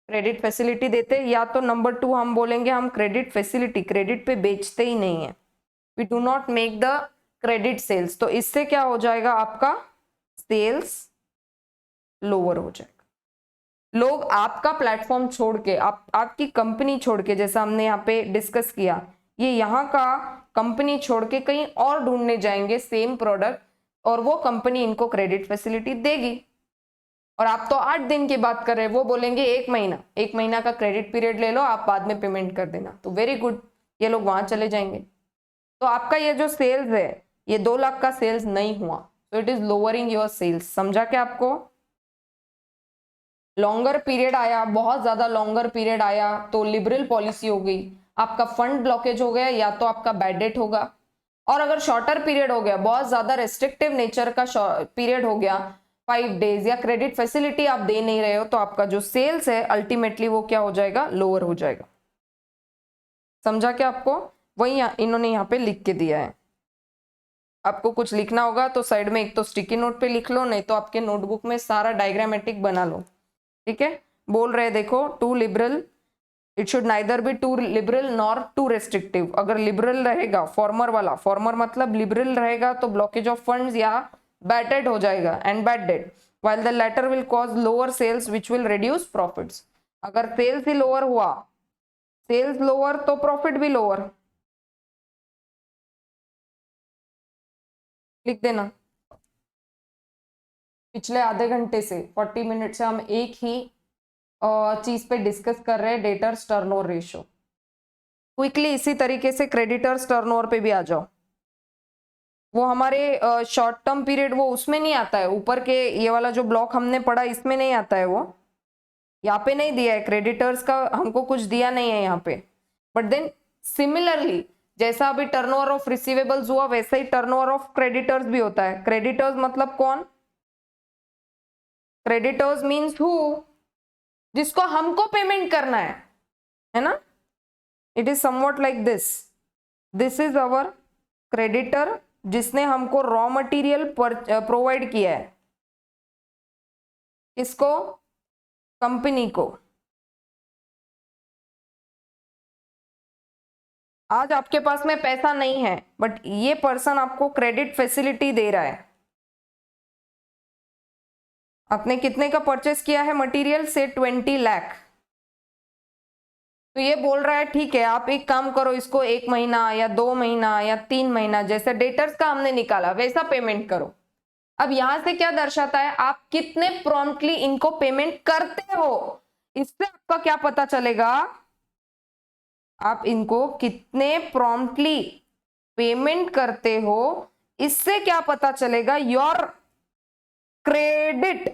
क्रेडिट फैसिलिटी देते हैं, या तो नंबर 2 हम बोलेंगे हम क्रेडिट फैसिलिटी क्रेडिट पे बेचते ही नहीं है, we do not make the credit sales. तो इससे क्या हो जाएगा? आपका सेल्स लोअर हो जाएगा। लोग आपका प्लेटफॉर्म छोड़ के, आपकी कंपनी छोड़ के, जैसा हमने यहाँ पे डिस्कस किया, ये यहाँ का कंपनी छोड़ के कहीं और ढूंढने जाएंगे सेम प्रोडक्ट, और वो कंपनी इनको क्रेडिट फैसिलिटी देगी। और आप तो 8 दिन की बात कर रहे हैं, वो बोलेंगे 1 महीना का क्रेडिट पीरियड ले लो, आप बाद में पेमेंट कर देना, तो वेरी गुड, ये लोग वहां चले जाएंगे। तो आपका ये जो सेल्स है ये 2 लाख का सेल्स नहीं हुआ, तो it is lowering your sales. समझा क्या आपको? लॉन्गर पीरियड आया, बहुत ज्यादा लॉन्गर पीरियड आया तो लिबरल पॉलिसी हो गई, आपका फंड ब्लॉकेज हो गया, या तो आपका बैड डेट होगा। और अगर शॉर्टर पीरियड हो गया, बहुत ज्यादा रेस्ट्रिक्टिव नेचर का पीरियड हो गया, 5 डेज या क्रेडिट फैसिलिटी आप दे नहीं रहे हो, तो आपका जो सेल्स है अल्टीमेटली वो क्या हो जाएगा? लोअर हो जाएगा। समझा क्या आपको? वही इन्होंने यहाँ पे लिख के दिया है। आपको कुछ लिखना होगा तो साइड में एक तो स्टिकी नोट पे लिख लो, नहीं तो आपके नोटबुक में सारा डायग्रामेटिक बना लो, ठीक है? बोल रहे देखो, too liberal, it should neither be too liberal nor too restrictive. अगर लिबरल रहेगा, फॉर्मर वाला, फॉर्मर मतलब लिबरल रहेगा तो ब्लॉकेज ऑफ फंड्स या बैड डेट हो जाएगा and bad debt, while the latter will cause lower sales which will reduce profits। अगर सेल्स ही लोअर हुआ, सेल्स लोअर तो प्रॉफिट भी लोअर, लिख देना। पिछले आधे घंटे से 40 मिनट से हम एक ही चीज पे डिस्कस कर रहे हैं, डेटर्स टर्नओवर रेशियो। क्विकली इसी तरीके से क्रेडिटर्स टर्नओवर पे भी आ जाओ। वो हमारे शॉर्ट टर्म पीरियड वो उसमें नहीं आता है, ऊपर के ये वाला जो ब्लॉक हमने पढ़ा इसमें नहीं आता है, वो यहाँ पे नहीं दिया है, क्रेडिटर्स का हमको कुछ दिया नहीं है यहाँ पे। बट देन सिमिलरली जैसा अभी टर्नओवर ऑफ रिसीवेबल्स हुआ, वैसा ही टर्नओवर ऑफ क्रेडिटर्स भी होता है। क्रेडिटर्स मतलब कौन? क्रेडिटर्स मीन्स हु, जिसको हमको पेमेंट करना है ना? It is somewhat like this is our creditor, जिसने हमको रॉ मटेरियल प्रोवाइड किया है, किसको? कंपनी को। आज आपके पास में पैसा नहीं है बट ये पर्सन आपको क्रेडिट फैसिलिटी दे रहा है। आपने कितने का परचेस किया है मटेरियल से? 20 लाख। तो ये बोल रहा है ठीक है आप एक काम करो, इसको 1 महीना या 2 महीना या 3 महीना, जैसे डेटर्स का हमने निकाला वैसा पेमेंट करो। अब यहां से क्या दर्शाता है, आप कितने प्रॉम्प्टली इनको पेमेंट करते हो, इससे आपका क्या पता चलेगा, आप इनको कितने प्रॉम्प्टली पेमेंट करते हो, इससे क्या पता चलेगा, योर क्रेडिट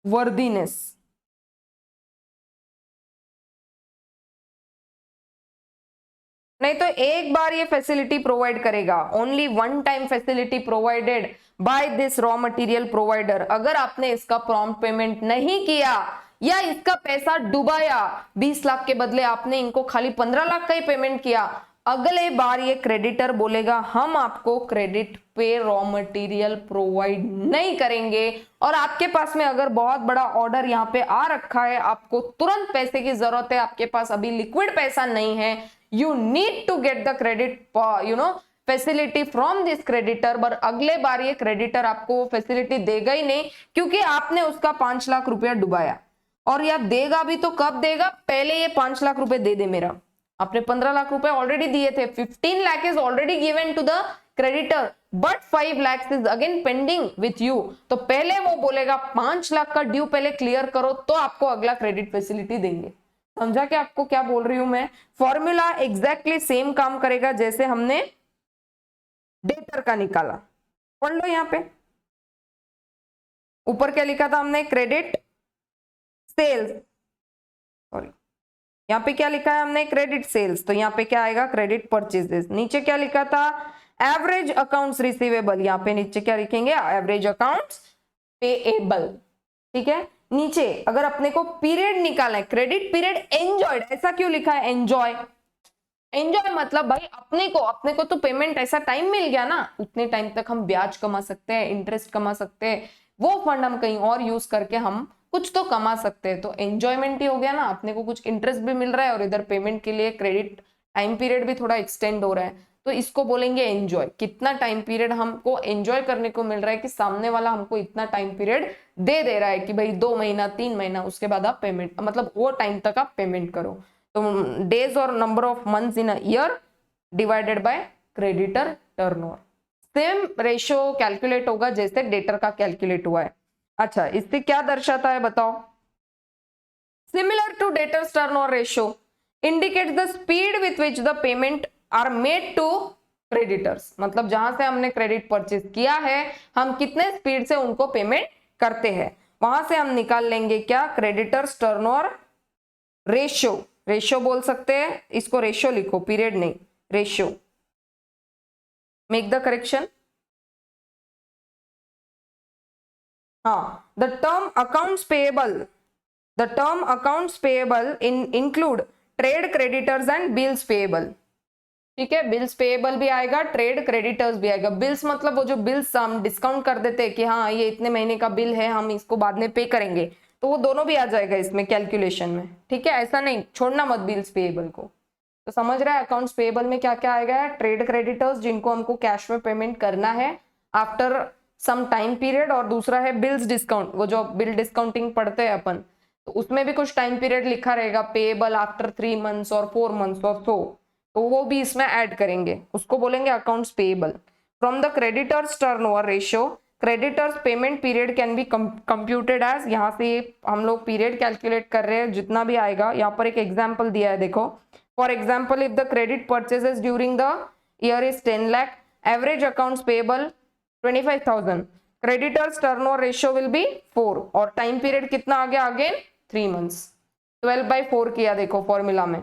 वर्दीनेस। नहीं तो एक बार ये फैसिलिटी प्रोवाइड करेगा, only one time facility provided by this raw material provider. अगर आपने इसका प्रॉम्प्ट पेमेंट नहीं किया या इसका पैसा डुबाया, 20 लाख के बदले आपने इनको खाली 15 लाख का ही पेमेंट किया, अगले बार ये क्रेडिटर बोलेगा हम आपको क्रेडिट पे रॉ मटेरियल प्रोवाइड नहीं करेंगे। और आपके पास में अगर बहुत बड़ा ऑर्डर यहाँ पे आ रखा है, आपको तुरंत पैसे की जरूरत है, आपके पास अभी लिक्विड पैसा नहीं है, you need to get the credit facility from this creditor, पर अगले बार ये क्रेडिटर आपको वो फैसिलिटी देगा ही नहीं, क्योंकि आपने उसका 5 लाख रुपया डुबाया। और या देगा भी तो कब देगा, पहले ये 5 लाख रुपए दे दे मेरा, आपने 15 लाख रुपए ऑलरेडी दिए थे, 15 lakh is already given to the creditor, but 5 lakh is again pending with you. तो पहले वो बोलेगा 5 लाख का ड्यू पहले क्लियर करो, तो आपको अगला क्रेडिट फैसिलिटी देंगे। समझा कि आपको क्या बोल रही हूं मैं? फॉर्मूला एग्जैक्टली सेम काम करेगा जैसे हमने डेटर का निकाला। पढ़ लो, यहां पे ऊपर क्या लिखा था हमने, क्रेडिट सेल्स, सॉरी यहां पे क्या लिखा है हमने, क्रेडिट सेल्स, तो यहां पे क्या आएगा, क्रेडिट परचेजेस। नीचे क्या लिखा था, एवरेज अकाउंट्स रिसीवेबल, यहां पे नीचे क्या लिखेंगे, एवरेज अकाउंट्स पेएबल। ठीक है, नीचे अगर अपने को पीरियड निकालना है, क्रेडिट पीरियड एंजॉयड, ऐसा क्यों लिखा है एंजॉय? एंजॉय मतलब भाई अपने को तो पेमेंट ऐसा टाइम मिल गया ना, उतने टाइम तक हम ब्याज कमा सकते हैं, इंटरेस्ट कमा सकते हैं, वो फंड हम कहीं और यूज करके हम कुछ तो कमा सकते हैं, तो एंजॉयमेंट ही हो गया ना, अपने को कुछ इंटरेस्ट भी मिल रहा है और इधर पेमेंट के लिए क्रेडिट टाइम पीरियड भी थोड़ा एक्सटेंड हो रहा है, तो इसको बोलेंगे एंजॉय। कितना टाइम पीरियड हमको एंजॉय करने को मिल रहा है कि सामने वाला हमको इतना टाइम पीरियड दे रहा है कि भाई 2 महीना 3 महीना, उसके बाद आप पेमेंट, मतलब वो टाइम तक आप पेमेंट करो। तो डेज और number of months in a year divided bye creditor turnover, same ratio calculate होगा जैसे डेटर का कैलकुलेट हुआ है। अच्छा, इससे क्या दर्शाता है बताओ, similar to debtors turnover ratio indicates the speed with which the payment are made to creditors, मतलब जहां से हमने क्रेडिट परचेज किया है, हम कितने स्पीड से उनको पेमेंट करते हैं, वहां से हम निकाल लेंगे क्या, क्रेडिटर्स टर्नओवर रेशियो। रेशियो बोल सकते हैं इसको, रेशियो लिखो, पीरियड नहीं, रेशियो। Make the correction. हाँ, the term accounts payable include trade creditors and bills payable. ठीक है, बिल्स पेएबल भी आएगा, ट्रेड क्रेडिटर्स भी आएगा। बिल्स मतलब वो जो बिल्स हम डिस्काउंट कर देते हैं कि हाँ ये इतने महीने का बिल है, हम इसको बाद में पे करेंगे, तो वो दोनों भी आ जाएगा इसमें कैलकुलेशन में। ठीक है, ऐसा नहीं छोड़ना मत बिल्स पेएबल को। तो समझ रहा है अकाउंट्स पेएबल में क्या क्या आएगा, ट्रेड क्रेडिटर्स जिनको हमको कैश में पेमेंट करना है आफ्टर सम टाइम पीरियड, और दूसरा है बिल्स डिस्काउंट, वो जो बिल डिस्काउंटिंग पढ़ते हैं अपन, तो उसमें भी कुछ टाइम पीरियड लिखा रहेगा, पेएबल आफ्टर 3 मंथ्स और 4 मंथ्स और तो वो भी इसमें ऐड करेंगे, उसको बोलेंगे accounts payable. From the creditors turnover ratio, creditors payment period can be computed as, यहाँ से हम लोग पीरियड कैलकुलेट कर रहे हैं, जितना भी आएगा। यहाँ पर एक एग्जाम्पल दिया है देखो, for example if the credit purchases during the year is 10 lakh, average accounts payable 25,000, creditors turnover ratio will be 4, और टाइम पीरियड कितना आ गया, अगेन 3 मंथ्स, 12/4 किया देखो फॉर्मूला में।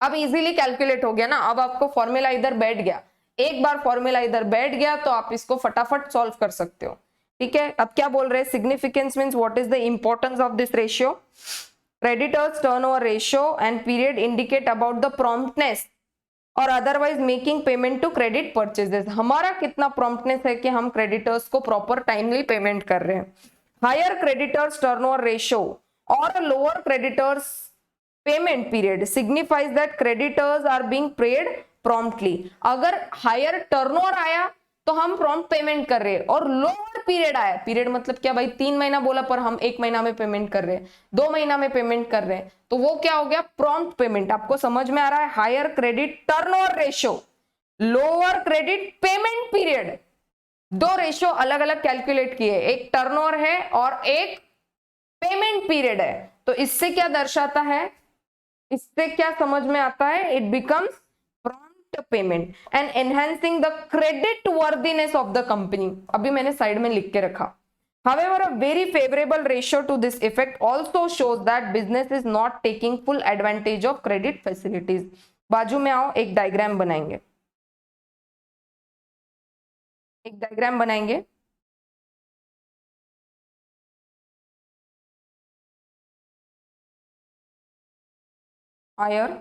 अब इजीली कैलकुलेट हो गया ना, अब आपको फॉर्मूला इधर बैठ गया, एक बार फॉर्मूला इधर बैठ गया तो आप इसको फटाफट सॉल्व कर सकते हो। ठीक है, अब क्या बोल रहे हैं, significance means what is the importance of this ratio, creditors turnover ratio and period indicate about the promptness और otherwise making payment to credit purchases, हमारा कितना प्रॉम्प्टनेस है कि हम क्रेडिटर्स को प्रॉपर टाइमली पेमेंट कर रहे हैं। हायर क्रेडिटर्स टर्नओवर रेशियो और lower creditors payment period signifies that creditors are being paid promptly। अगर हायर टर्नओवर आया तो हम प्रॉम्प्ट पेमेंट कर रहे हैं, और लोअर पीरियड आया, पीरियड मतलब क्या भाई, 3 महीना बोला पर हम 1 महीना में पेमेंट कर रहे हैं, 2 महीना में पेमेंट कर रहे हैं, तो वो क्या हो गया, प्रॉम्प्ट पेमेंट। आपको समझ में आ रहा है, higher credit turnover ratio, lower credit payment period, दो रेशियो अलग अलग कैलकुलेट किए, एक टर्नओवर है और एक पेमेंट पीरियड है। तो इससे क्या दर्शाता है, इससे क्या समझ में आता है, it becomes prompt payment and enhancing the credit worthiness of the company. अभी मैंने साइड में लिख के रखा। However, a very favorable ratio to this effect also shows that business is not taking full advantage of credit facilities. बाजू में आओ, एक डायग्राम बनाएंगे, एक डायग्राम बनाएंगे। Higher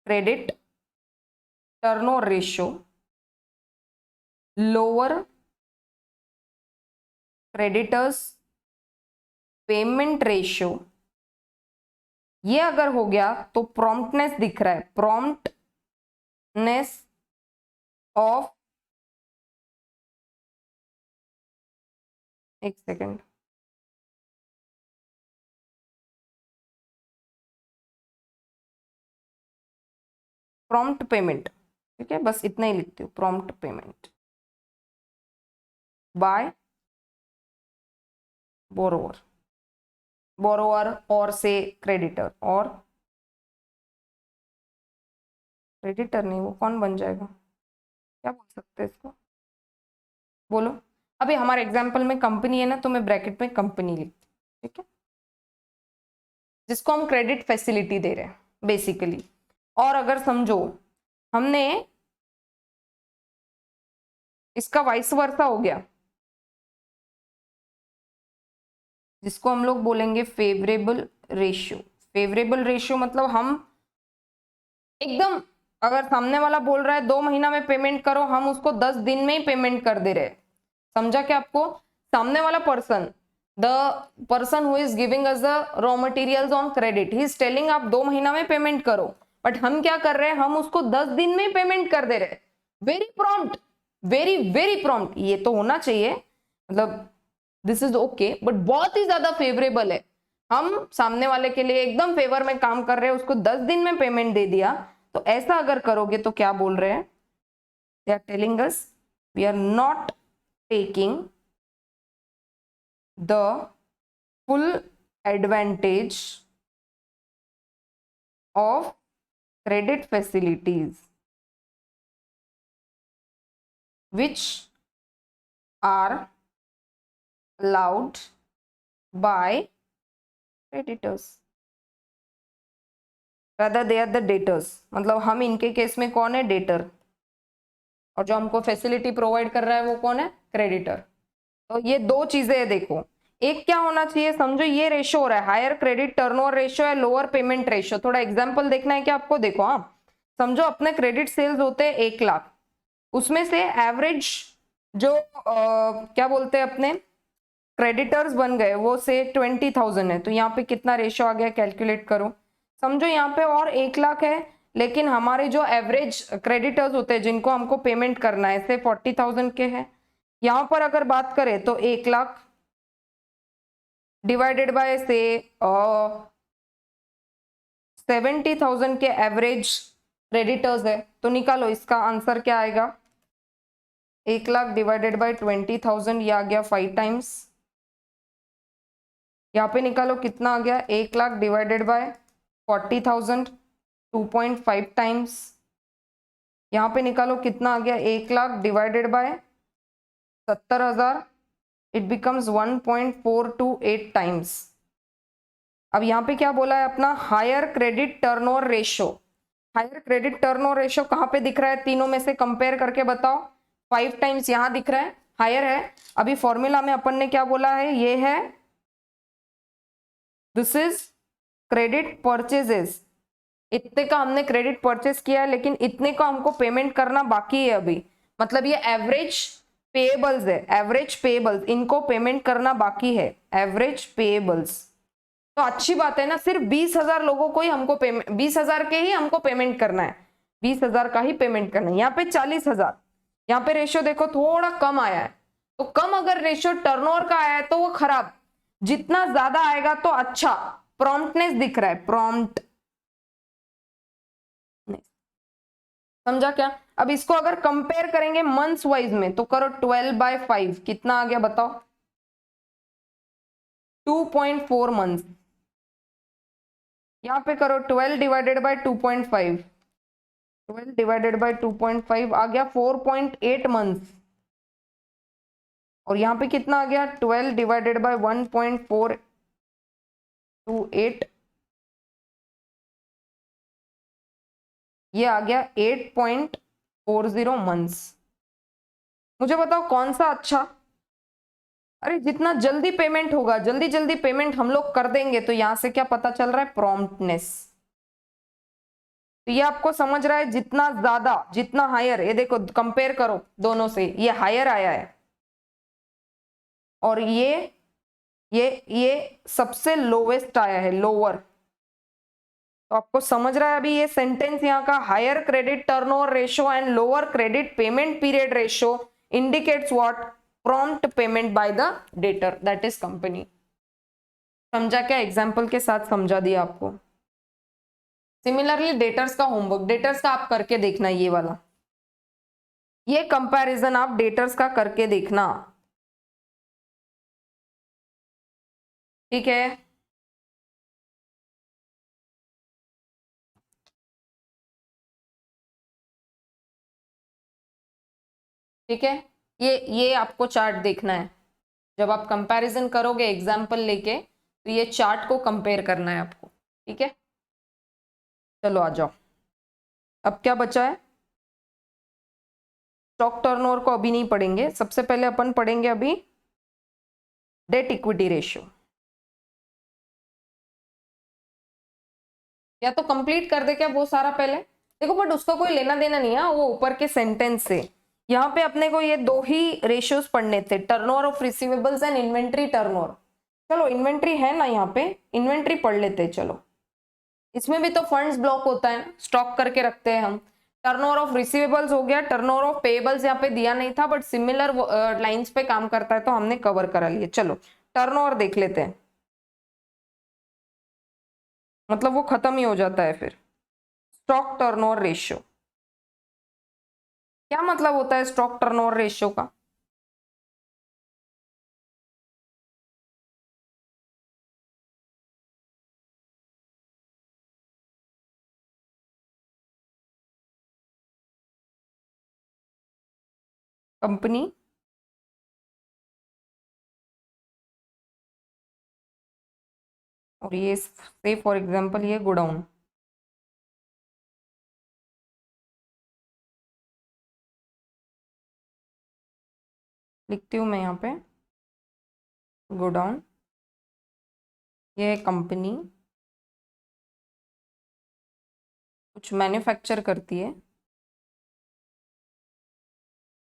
credit turnover ratio, lower creditors payment ratio, ये अगर हो गया तो प्रॉम्प्टनेस दिख रहा है, प्रॉम्प्टनेस ऑफ, एक सेकेंड, प्रॉम्प्ट पेमेंट, ठीक है, बस इतना ही लिखती हूँ, prompt payment by borrower, borrower और से क्रेडिटर, और क्रेडिटर नहीं, वो कौन बन जाएगा, क्या बोल सकते हैं इसको, बोलो। अभी हमारे एग्जाम्पल में कंपनी है ना, तो मैं ब्रैकेट में कंपनी लिखती हूँ, ठीक है, जिसको हम क्रेडिट फैसिलिटी दे रहे हैं बेसिकली। और अगर समझो हमने इसका वाइस वर्सा हो गया, जिसको हम लोग बोलेंगे फेवरेबल रेशियो। फेवरेबल रेशियो मतलब हम एकदम, अगर सामने वाला बोल रहा है 2 महीना में पेमेंट करो, हम उसको 10 दिन में ही पेमेंट कर दे रहे। समझा क्या आपको? सामने वाला person, the person who is giving us the raw materials on credit, he is telling आप 2 महीना में पेमेंट करो, बट हम क्या कर रहे हैं, हम उसको 10 दिन में पेमेंट कर दे रहे। Very prompt, very very prompt, ये तो होना चाहिए, मतलब दिस इज ओके, बट बहुत ही ज्यादा फेवरेबल है। हम सामने वाले के लिए एकदम फेवर में काम कर रहे हैं, उसको 10 दिन में पेमेंट दे दिया। तो ऐसा अगर करोगे तो क्या बोल रहे हैं, they are telling us we are not taking the full advantage of credit facilities which are allowed by creditors rather they are the debtors। मतलब हम इनके केस में कौन है, डेटर, और जो हमको फैसिलिटी प्रोवाइड कर रहा है वो कौन है, क्रेडिटर। तो ये दो चीजें है, देखो एक क्या होना चाहिए, समझो ये रेशियो हो रहा है, हायर क्रेडिट टर्नओवर रेशियो है, लोअर पेमेंट रेशियो। थोड़ा एग्जांपल देखना है क्या आपको, देखो हाँ, समझो अपने क्रेडिट सेल्स होते हैं 1 लाख, उसमें से एवरेज जो क्या बोलते हैं अपने क्रेडिटर्स बन गए वो से 20,000 है, तो यहाँ पे कितना रेशियो आ गया, कैलकुलेट करो। समझो यहाँ पे और 1 लाख है, लेकिन हमारे जो एवरेज क्रेडिटर्स होते हैं जिनको हमको पेमेंट करना है से 40,000 के हैं। यहाँ पर अगर बात करें तो 1 लाख डिवाइडेड बाय से 70,000 के एवरेज क्रेडिटर्स है, तो निकालो इसका आंसर क्या आएगा, 1 लाख डिवाइडेड बाय 20,000, ये आ गया 5 टाइम्स। यहाँ पे निकालो कितना आ गया, 1 लाख डिवाइडेड बाय 40,000, 2.5 टाइम्स। यहाँ पे निकालो कितना आ गया, 1 lakh divided by 70,000, it becomes 1.428 times. अब यहाँ पे क्या बोला है अपना, higher credit turnover ratio. Higher credit turnover ratio कहाँ पे दिख रहा है, तीनों में से कंपेयर करके बताओ। 5 टाइम्स यहाँ दिख रहा है, हायर है। अभी फॉर्मूला में अपन ने क्या बोला है, ये है दिस इज क्रेडिट परचेजेस, इतने का हमने क्रेडिट परचेस किया है, लेकिन इतने का हमको पेमेंट करना बाकी है अभी, मतलब ये एवरेज पेएबल्स है, एवरेज पेएबल्स, इनको पेमेंट करना बाकी है, एवरेज पेएबल्स। तो अच्छी बात है ना, सिर्फ 20,000 लोगों को ही हमको पेमेंट, 20,000 के ही हमको पेमेंट करना है, 20,000 का ही पेमेंट करना है। यहाँ पे 40,000, यहाँ पे रेशियो देखो थोड़ा कम आया है, तो कम अगर रेशियो टर्नओवर का आया है तो वो खराब, जितना ज्यादा आएगा तो अच्छा। प्रॉम्प्टनेस दिख रहा है, प्रॉम्प्ट समझा क्या? अब इसको अगर कंपेयर करेंगे मंथ्स वाइज में तो करो 12/5, कितना आ गया बताओ? 2.4 मंथ। यहाँ पे करो 12 डिवाइडेड बाय 2.5, 12 डिवाइडेड बाय 2.5 आ गया 4.8 मंथ। और यहाँ पे कितना आ गया? 12 डिवाइडेड बाय 1.428, ये आ गया 8.40 मंथ्स। मुझे बताओ कौन सा अच्छा? अरे जितना जल्दी पेमेंट होगा, जल्दी जल्दी पेमेंट हम लोग कर देंगे, तो यहां से क्या पता चल रहा है? प्रॉम्प्टनेस। तो ये आपको समझ रहा है, जितना ज्यादा, जितना हायर, ये देखो कंपेयर करो दोनों से, ये हायर आया है और ये सबसे लोवेस्ट आया है, लोअर। तो आपको समझ रहा है अभी ये सेंटेंस यहाँ का, higher credit turnover ratio and lower credit payment period ratio indicates what? Prompt payment by the debtor, that is company. समझा क्या? एग्जाम्पल के साथ समझा दिया आपको। सिमिलरली डेटर्स का होमवर्क, डेटर्स का आप करके देखना, ये वाला, ये कंपैरिजन आप डेटर्स का करके देखना, ठीक है? ठीक है, ये आपको चार्ट देखना है जब आप कंपैरिजन करोगे एग्जाम्पल लेके, तो ये चार्ट को कंपेयर करना है आपको, ठीक है? चलो आ जाओ, अब क्या बचा है? स्टॉक टर्नओवर को अभी नहीं पढ़ेंगे, सबसे पहले अपन पढ़ेंगे अभी डेट इक्विटी रेशियो। या तो कंप्लीट कर दे क्या वो सारा पहले? देखो बट उसका कोई लेना देना नहीं है, वो ऊपर के सेंटेंस से। यहाँ पे अपने को ये दो ही रेशियोज पढ़ने थे, turnover of receivables and inventory turnover. चलो इन्वेंट्री है ना यहाँ पे, इन्वेंट्री पढ़ लेते हैं। चलो इसमें भी तो फंड्स ब्लॉक होता है, स्टॉक करके रखते हैं हम। टर्नओवर ऑफ रिसीवेबल्स हो गया, टर्नओवर ऑफ पेएबल्स यहाँ पे दिया नहीं था, बट सिमिलर लाइंस पे काम करता है तो हमने कवर करा लिया। चलो टर्नओवर देख लेते हैं, मतलब वो खत्म ही हो जाता है फिर। स्टॉक टर्नओवर रेशियो क्या मतलब होता है? स्टॉक टर्नओवर रेशियो का कंपनी और ये से फॉर एग्जांपल ये गोडाउन, लिखती हूँ मैं यहाँ पे गोडाउन, ये कंपनी कुछ मैन्युफैक्चर करती है।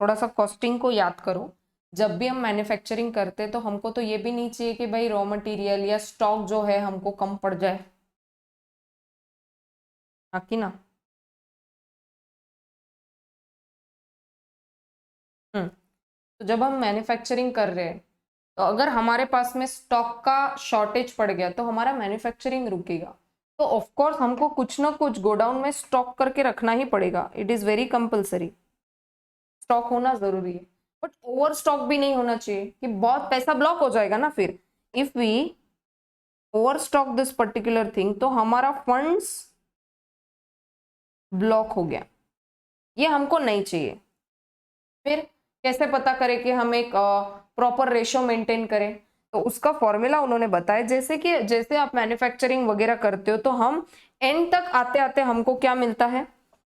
थोड़ा सा कॉस्टिंग को याद करो, जब भी हम मैन्युफैक्चरिंग करते हैं तो हमको तो ये भी नहीं चाहिए कि भाई रॉ मटेरियल या स्टॉक जो है हमको कम पड़ जाए, हाँ कि ना? तो जब हम मैन्युफैक्चरिंग कर रहे हैं तो अगर हमारे पास में स्टॉक का शॉर्टेज पड़ गया तो हमारा मैन्युफैक्चरिंग रुकेगा। तो ऑफ कोर्स हमको कुछ ना कुछ गोडाउन में स्टॉक करके रखना ही पड़ेगा, it is very compulsory, stock होना जरूरी है। बट ओवर स्टॉक भी नहीं होना चाहिए कि बहुत पैसा ब्लॉक हो जाएगा ना फिर। If we over stock this particular thing तो हमारा फंड्स ब्लॉक हो गया, ये हमको नहीं चाहिए। फिर कैसे पता करें कि हम एक प्रॉपर रेशो मेंटेन करें? तो उसका फॉर्मूला उन्होंने बताया, जैसे कि जैसे आप मैन्युफैक्चरिंग वगैरह करते हो तो हम एंड तक आते आते हमको क्या मिलता है?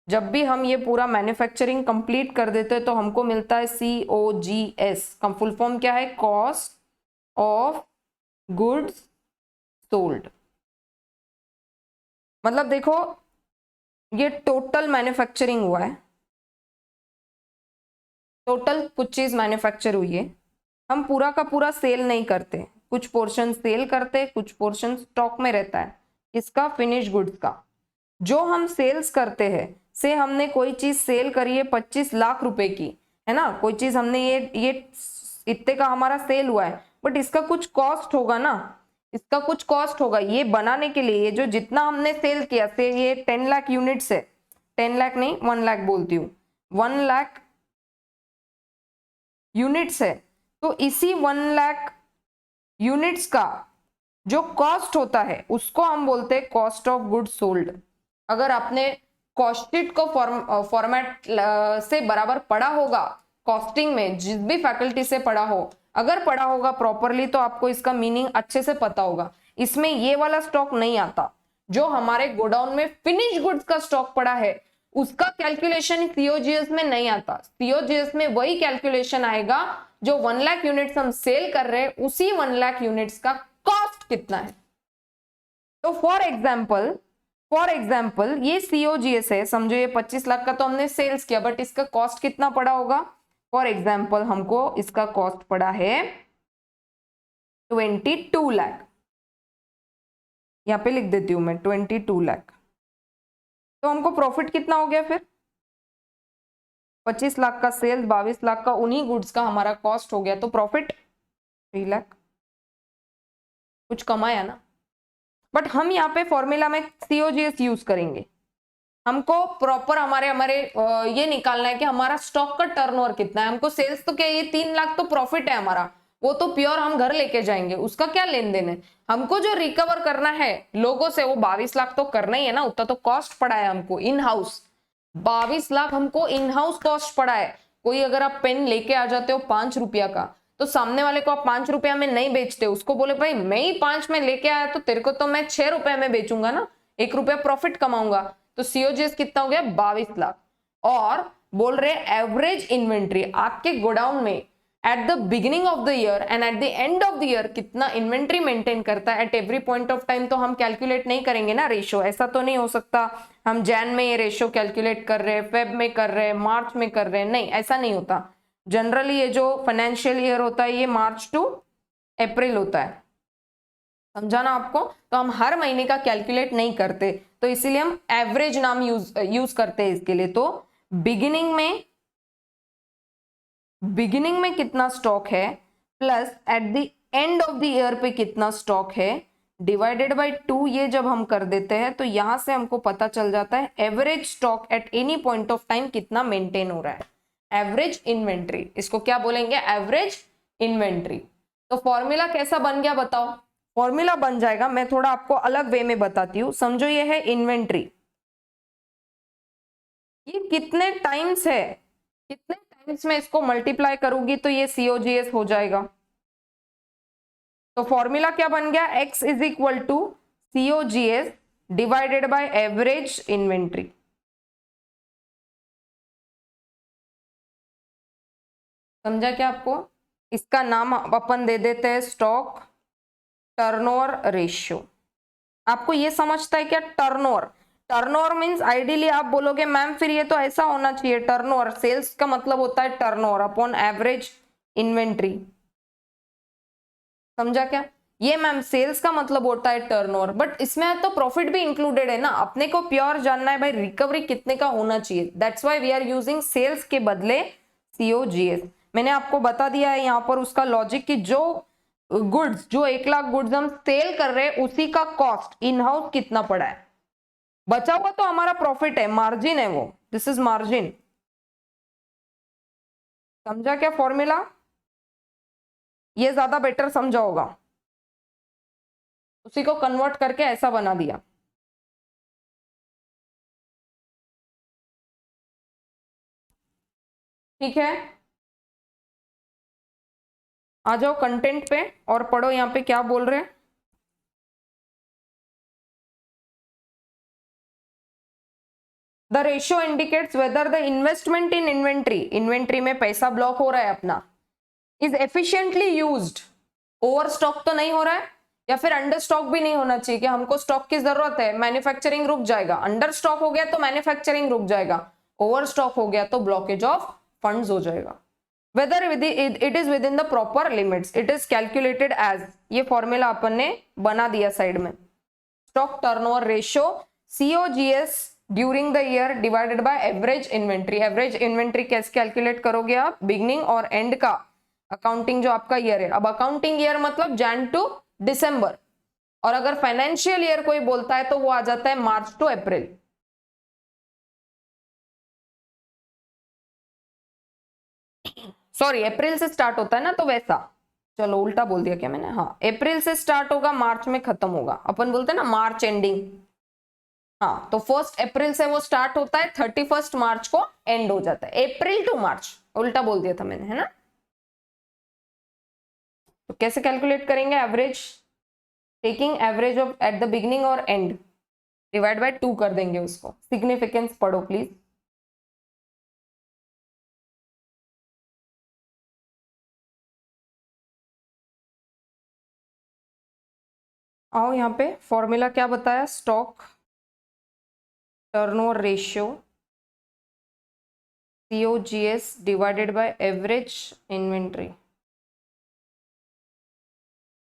जब भी हम ये पूरा मैन्युफैक्चरिंग कंप्लीट कर देते हैं तो हमको मिलता है COGS का फुल फॉर्म क्या है? Cost of goods sold. मतलब देखो ये टोटल मैन्युफैक्चरिंग हुआ है, टोटल कुछ चीज मैन्युफैक्चर हुई है, हम पूरा का पूरा सेल नहीं करते, कुछ पोर्शन सेल करते, कुछ पोर्शन स्टॉक में रहता है, इसका फिनिश गुड्स का। जो हम सेल्स करते हैं, से हमने कोई चीज सेल करी है 25 लाख रुपए की, है ना, कोई चीज हमने ये इतने का हमारा सेल हुआ है, बट इसका कुछ कॉस्ट होगा ना, इसका कुछ कॉस्ट होगा। ये बनाने के लिए ये जो जितना हमने सेल किया, से ये 10 लाख यूनिट्स है, 10 लाख नहीं 1 लाख बोलती हूँ, 1 लाख यूनिट्स है, तो इसी 1 लाख यूनिट्स का जो कॉस्ट होता है उसको हम बोलते हैं कॉस्ट ऑफ गुड्स सोल्ड। अगर आपने कॉस्टशीट को फॉर्मेट से बराबर पढ़ा होगा, कॉस्टिंग में जिस भी फैकल्टी से पढ़ा हो, अगर पढ़ा होगा प्रॉपरली तो आपको इसका मीनिंग अच्छे से पता होगा। इसमें ये वाला स्टॉक नहीं आता, जो हमारे गोडाउन में फिनिश गुड्स का स्टॉक पड़ा है उसका कैलकुलेशन सीओजीएस में नहीं आता। सीओजीएस में वही कैलकुलेशन आएगा जो 1 लाख यूनिट्स हम सेल कर रहे हैं, उसी 1 लाख यूनिट्स का कॉस्ट कितना है। तो फॉर एग्जाम्पल ये सीओजीएस है, समझो ये 25 लाख का तो हमने सेल्स किया, बट इसका कॉस्ट कितना पड़ा होगा। फॉर एग्जाम्पल हमको इसका कॉस्ट पड़ा है 22 लाख, यहां पे लिख देती हूं मैं 22 लाख। तो हमको प्रॉफिट कितना हो गया फिर, 25 लाख का सेल्स, 22 लाख का उन्हीं गुड्स का हमारा कॉस्ट हो गया, तो प्रॉफिट 3 लाख। कुछ कमाया ना। बट हम यहाँ पे फॉर्मूला में सीओजीएस यूज करेंगे, हमको प्रॉपर हमारे ये निकालना है कि हमारा स्टॉक का टर्नओवर कितना है। हमको सेल्स तो क्या, ये 3 लाख तो प्रॉफिट है हमारा, वो तो प्योर हम घर लेके जाएंगे, उसका क्या लेन देन है। हमको जो रिकवर करना है लोगों से वो 22 लाख तो करना ही है ना, उतना तो कॉस्ट पड़ा है हमको इन हाउस। 22 लाख हमको इन हाउस कॉस्ट पड़ा है। कोई अगर आप पेन लेके आ जाते हो 5 रुपया का, तो सामने वाले को आप 5 रुपया में नहीं बेचते, उसको बोले भाई मैं ही 5 में लेके आया तो तेरे को तो मैं 6 रुपए में बेचूंगा ना, 1 रुपया प्रॉफिट कमाऊंगा। तो सीओजीएस कितना हो गया 22 लाख। और बोल रहे एवरेज इन्वेंट्री आपके गोडाउन में at the beginning of the year and eight the end of the year कितना इन्वेंट्री मेंटेन करता है at every point of time. तो हम कैलकुलेट नहीं करेंगे ना रेशो, ऐसा तो नहीं हो सकता हम जैन में ये रेशो कैलकुलेट कर रहे हैं, फेब में कर रहे हैं, मार्च में कर रहे हैं, नहीं ऐसा नहीं होता। जनरली ये जो फाइनेंशियल ईयर होता है ये मार्च टू अप्रैल होता है, समझा ना आपको। तो हम हर महीने का कैलकुलेट नहीं करते, तो इसीलिए हम एवरेज नाम यूज करते हैं इसके लिए। तो बिगिनिंग में कितना स्टॉक है plus eight the end of the year पे कितना स्टॉक है डिवाइडेड बाय 2, ये जब हम कर देते हैं तो यहां से हमको पता चल जाता है average stock at any point of time कितना मेंटेन हो रहा है। एवरेज इन्वेंट्री, इसको क्या बोलेंगे, एवरेज इन्वेंट्री। तो फॉर्मूला कैसा बन गया बताओ। फॉर्मूला बन जाएगा, मैं थोड़ा आपको अलग वे में बताती हूँ। समझो ये है इन्वेंट्री, ये कितने टाइम्स है, कितने टाइम्स में इसको मल्टीप्लाई करूंगी तो ये सीओजीएस हो जाएगा। तो फॉर्मूला क्या बन गया, x is equal to COGS divided by average inventory. समझा क्या आपको। इसका नाम अपन दे देते हैं स्टॉक टर्नओवर रेशियो। आपको ये समझता है क्या टर्नओवर, टर्नओवर मींस आइडियली आप बोलोगे मैम फिर ये तो ऐसा होना चाहिए, टर्नओवर सेल्स का मतलब होता है टर्नओवर अपॉन एवरेज इन्वेंट्री। समझा क्या, ये मैम सेल्स का मतलब होता है टर्नओवर, बट इसमें तो प्रॉफिट भी इंक्लूडेड है ना। अपने को प्योर जानना है भाई रिकवरी कितने का होना चाहिए, that's why we are using sales के बदले सीओजीएस। मैंने आपको बता दिया है यहाँ पर उसका लॉजिक कि जो गुड्स, जो 1 लाख गुड्स हम सेल कर रहे हैं उसी का कॉस्ट इन हाउस कितना पड़ा है, बचा हुआ तो हमारा प्रॉफिट है, मार्जिन है वो, दिस इज मार्जिन। समझा क्या फॉर्मूला, ये ज्यादा बेटर समझा होगा, उसी को कन्वर्ट करके ऐसा बना दिया। ठीक है, आ जाओ कंटेंट पे और पढ़ो यहाँ पे क्या बोल रहे हैं। The ratio indicates whether the investment in inventory में पैसा ब्लॉक हो रहा है अपना, is efficiently used, over stock तो नहीं हो रहा है या फिर अंडर स्टॉक भी नहीं होना चाहिए कि हमको स्टॉक की जरूरत है, मैन्युफैक्चरिंग रुक जाएगा। अंडर स्टॉक हो गया तो मैन्युफैक्चरिंग रुक जाएगा, ओवर स्टॉक हो गया तो ब्लॉकेज ऑफ फंड्स हो जाएगा। Whether it is within the proper limits, it is calculated as, ये फॉर्मूला अपन ने बना दिया साइड में, stock turnover ratio COGS during the year divided by average inventory. Average inventory कैसे कैलकुलेट करोगे आप, बिगनिंग और एंड का अकाउंटिंग जो आपका ईयर है। अब अकाउंटिंग ईयर मतलब जैन टू दिसंबर, और अगर फाइनेंशियल ईयर कोई बोलता है तो वो आ जाता है मार्च टू अप्रैल। सॉरी अप्रैल से स्टार्ट होता है ना, तो वैसा, चलो उल्टा बोल दिया क्या मैंने, हाँ अप्रैल से स्टार्ट होगा, मार्च में खत्म होगा, अपन बोलते हैं ना मार्च एंडिंग। हाँ, तो 1 अप्रैल से वो स्टार्ट होता है, 31 मार्च को एंड हो जाता है, अप्रैल टू मार्च, उल्टा बोल दिया था मैंने, है ना। तो कैसे कैलकुलेट करेंगे average, taking average of at the beginning और एंड, डिवाइड बाय 2 कर देंगे उसको। सिग्निफिकेंस पढ़ो प्लीज। आओ यहाँ पे फॉर्मूला क्या बताया, stock turnover ratio COGS divided by average inventory.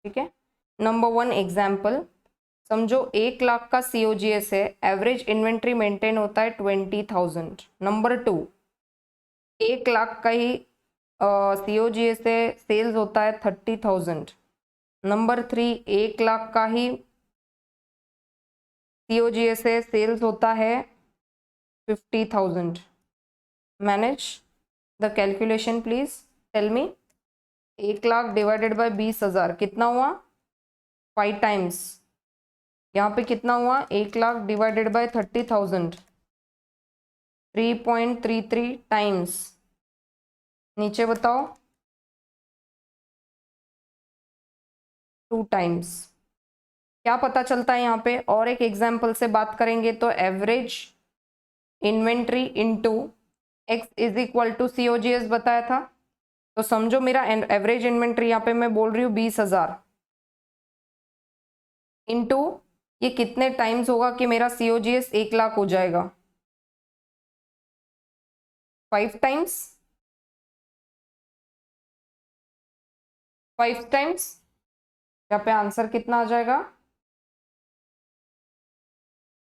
ठीक है, नंबर 1 एग्जाम्पल, समझो 1 लाख का COGS है, एवरेज इन्वेंट्री मेंटेन होता है 20,000। नंबर 2, 1 लाख का ही COGS है, सेल्स होता है 30,000। नंबर 3, 1 लाख का ही COGS है, सेल्स होता है 50,000। Manage the calculation please, tell me. 1 lakh divided by 20,000 कितना हुआ, 5 टाइम्स। यहाँ पे कितना हुआ, 1 लाख डिवाइडेड बाय 30,000, 3.33 टाइम्स। नीचे बताओ, 2 टाइम्स। क्या पता चलता है यहाँ पे, और एक एग्जाम्पल से बात करेंगे तो average inventory into x is equal to COGS बताया था। तो समझो मेरा एवरेज इन्वेंट्री यहाँ पे मैं बोल रही हूँ 20,000 इनटू ये कितने टाइम्स होगा कि मेरा COGS 1 लाख हो जाएगा, 5 टाइम्स, 5 टाइम्स। यहाँ पे आंसर कितना आ जाएगा,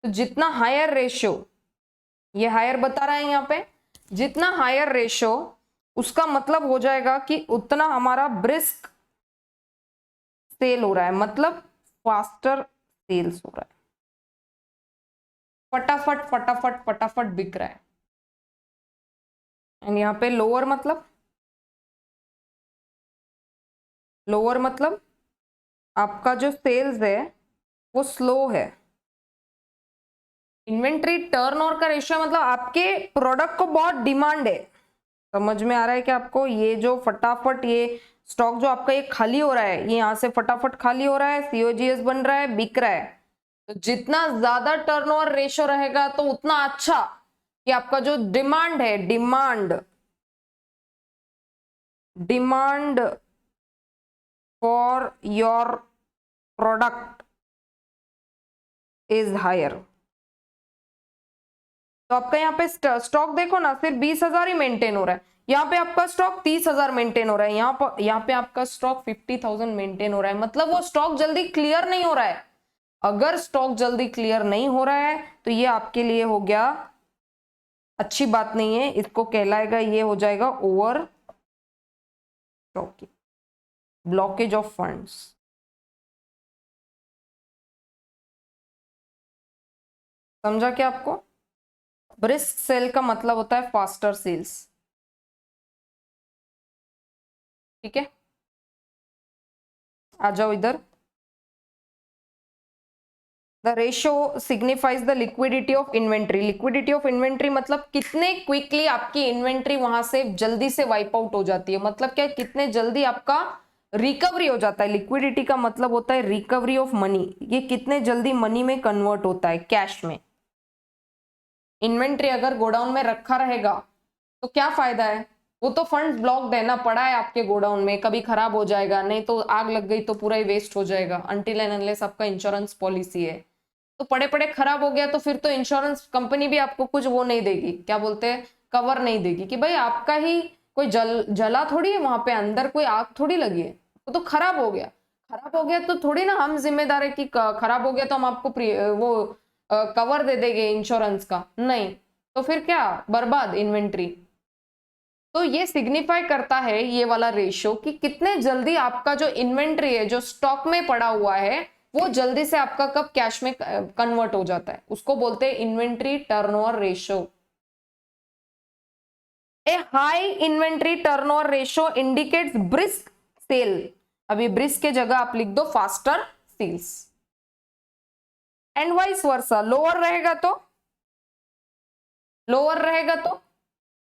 तो जितना हायर रेशियो, ये हायर बता रहा है यहाँ पे, जितना हायर रेशियो उसका मतलब हो जाएगा कि उतना हमारा ब्रिस्क सेल हो रहा है, मतलब फास्टर सेल्स हो रहा है, फटाफट फटाफट फटाफट बिक रहा है। एंड यहाँ पे लोअर मतलब, लोअर मतलब आपका जो सेल्स है वो स्लो है। इन्वेंट्री टर्नओवर का रेशियो मतलब आपके प्रोडक्ट को बहुत डिमांड है। समझ में आ रहा है कि आपको, ये जो फटाफट ये स्टॉक जो आपका ये खाली हो रहा है, ये यहाँ से फटाफट खाली हो रहा है, COGS बन रहा है, बिक रहा है। तो जितना ज्यादा टर्नओवर रेशियो रहेगा तो उतना अच्छा कि आपका जो डिमांड है, demand for your product is higher. तो आपका यहाँ पे स्टॉक देखो ना, सिर्फ 20,000 ही मेंटेन हो रहा है, यहाँ पे आपका स्टॉक 30,000 मेंटेन हो रहा है, यहाँ पे आपका स्टॉक 50,000 मेंटेन हो रहा है, मतलब वो स्टॉक जल्दी क्लियर नहीं हो रहा है। अगर स्टॉक जल्दी क्लियर नहीं हो रहा है तो ये आपके लिए हो गया अच्छी बात नहीं है, इसको कहलाएगा, ये हो जाएगा overstocking, blockage of funds. समझा क्या आपको, ब्रिस्क सेल का मतलब होता है फास्टर सेल्स। ठीक है, आ जाओ इधर। The ratio signifies the liquidity of inventory. Liquidity of inventory मतलब कितने क्विकली आपकी इन्वेंट्री वहां से जल्दी से वाइप आउट हो जाती है, मतलब क्या, कितने जल्दी आपका रिकवरी हो जाता है। लिक्विडिटी का मतलब होता है रिकवरी ऑफ मनी, ये कितने जल्दी मनी में कन्वर्ट होता है, कैश में। इन्वेंट्री अगर गोडाउन में रखा रहेगा तो क्या फायदा है, वो तो फंड ब्लॉक्ड है ना, पड़ा है आपके गोडाउन में, कभी खराब हो जाएगा, नहीं तो आग लग गई तो पूरा ही वेस्ट हो जाएगा, अनटिल एंड अनलेस आपका इंश्योरेंस पॉलिसी है। तो पड़े पड़े खराब हो गया तो फिर तो इंश्योरेंस कंपनी भी आपको कुछ वो नहीं देगी, क्या बोलते हैं, कवर नहीं देगी, कि भाई आपका ही कोई जला थोड़ी है वहां पे, अंदर कोई आग थोड़ी लगी है, वो तो खराब हो गया। खराब हो गया तो थोड़ी ना हम जिम्मेदार है कि खराब हो गया तो हम आपको वो कवर दे देंगे इंश्योरेंस का, नहीं, तो फिर क्या, बर्बाद इन्वेंट्री। तो ये सिग्निफाई करता है ये वाला रेशियो कि कितने जल्दी आपका जो इन्वेंट्री है, जो स्टॉक में पड़ा हुआ है, वो जल्दी से आपका कब कैश में कन्वर्ट हो जाता है, उसको बोलते हैं inventory turnover ratio. A high inventory turnover ratio indicates brisk sale. अभी ब्रिस्क के जगह आप लिख दो faster sales. And vice versa, lower रहेगा तो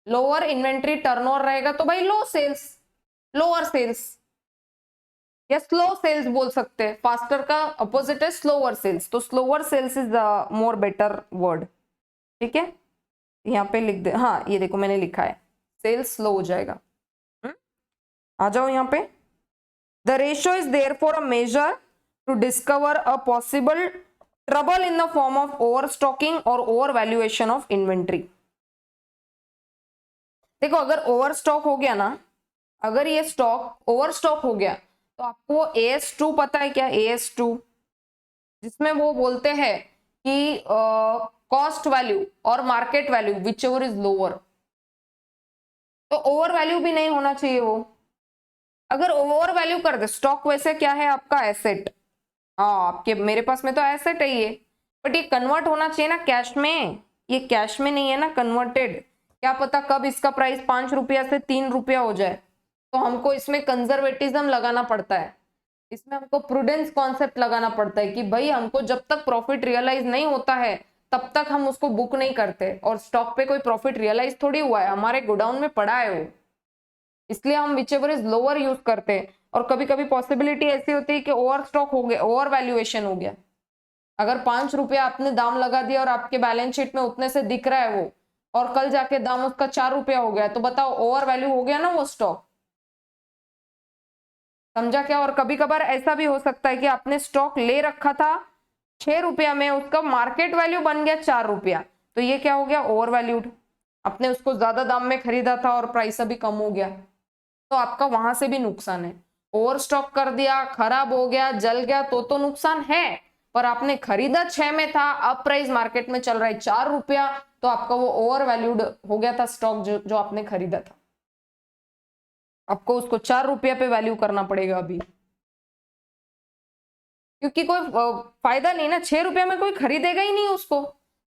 लोअर इन्वेंट्री टर्नओवर रहेगा तो भाई लो सेल्स, लोअर सेल्स या स्लो सेल्स बोल सकते हैं। फास्टर का अपोजिट है स्लोअर सेल्स, तो slower sales is more better word. ठीक है, यहाँ पे लिख दे, हाँ ये देखो मैंने लिखा है सेल्स स्लो हो जाएगा। आ जाओ यहाँ पे। The ratio is there for a measure to discover a possible trouble in the form of overstocking और ओवर वैल्यूएशन ऑफ इन्वेंट्री। देखो अगर ओवर स्टॉक हो गया ना, अगर ये स्टॉक ओवर स्टॉक हो गया तो आपको AS2 पता है क्या, AS2 जिसमें वो बोलते हैं कि कॉस्ट वैल्यू और market value which ever is lower, तो ओवर वैल्यू भी नहीं होना चाहिए वो। अगर ओवर वैल्यू कर दे, स्टॉक वैसे क्या है आपका एसेट, हाँ आपके मेरे पास में तो एसेट है ये, बट ये कन्वर्ट होना चाहिए ना कैश में, ये कैश में नहीं है ना कन्वर्टेड। क्या पता कब इसका प्राइस 5 रुपया से 3 रुपया हो जाए, तो हमको इसमें कंजर्वेटिज्म लगाना पड़ता है, इसमें हमको प्रूडेंस कॉन्सेप्ट लगाना पड़ता है कि भाई हमको जब तक प्रॉफिट रियलाइज नहीं होता है तब तक हम उसको बुक नहीं करते। और स्टॉक पे कोई प्रॉफिट रियलाइज थोड़ी हुआ है, हमारे गोडाउन में पड़ा है वो, इसलिए हम which ever is lower use करते हैं। और कभी कभी पॉसिबिलिटी ऐसी होती है कि ओवर स्टॉक हो गया, ओवर वैल्यूएशन हो गया। अगर 5 रुपया आपने दाम लगा दिया और आपके बैलेंस शीट में उतने से दिख रहा है वो, और कल जाके दाम उसका 4 रुपया हो गया, तो बताओ ओवर वैल्यू हो गया ना वो स्टॉक। समझा क्या। और कभी कभार ऐसा भी हो सकता है कि आपने स्टॉक ले रखा था 6 रुपया में, उसका मार्केट वैल्यू बन गया 4 रुपया, तो ये क्या हो गया ओवर वैल्यूड। आपने उसको ज्यादा दाम में खरीदा था और प्राइस अभी कम हो गया, तो आपका वहां से भी नुकसान है। ओवर स्टॉक कर दिया, खराब हो गया, जल गया, तो नुकसान है, पर आपने खरीदा 6 में था, अब प्राइस मार्केट में चल रहा है 4 रुपया, तो आपका वो ओवर वैल्यूड हो गया था स्टॉक जो आपने खरीदा था, आपको उसको 4 रुपया पे वैल्यू करना पड़ेगा अभी, क्योंकि कोई फायदा नहीं ना, 6 रुपया में कोई खरीदेगा ही नहीं उसको।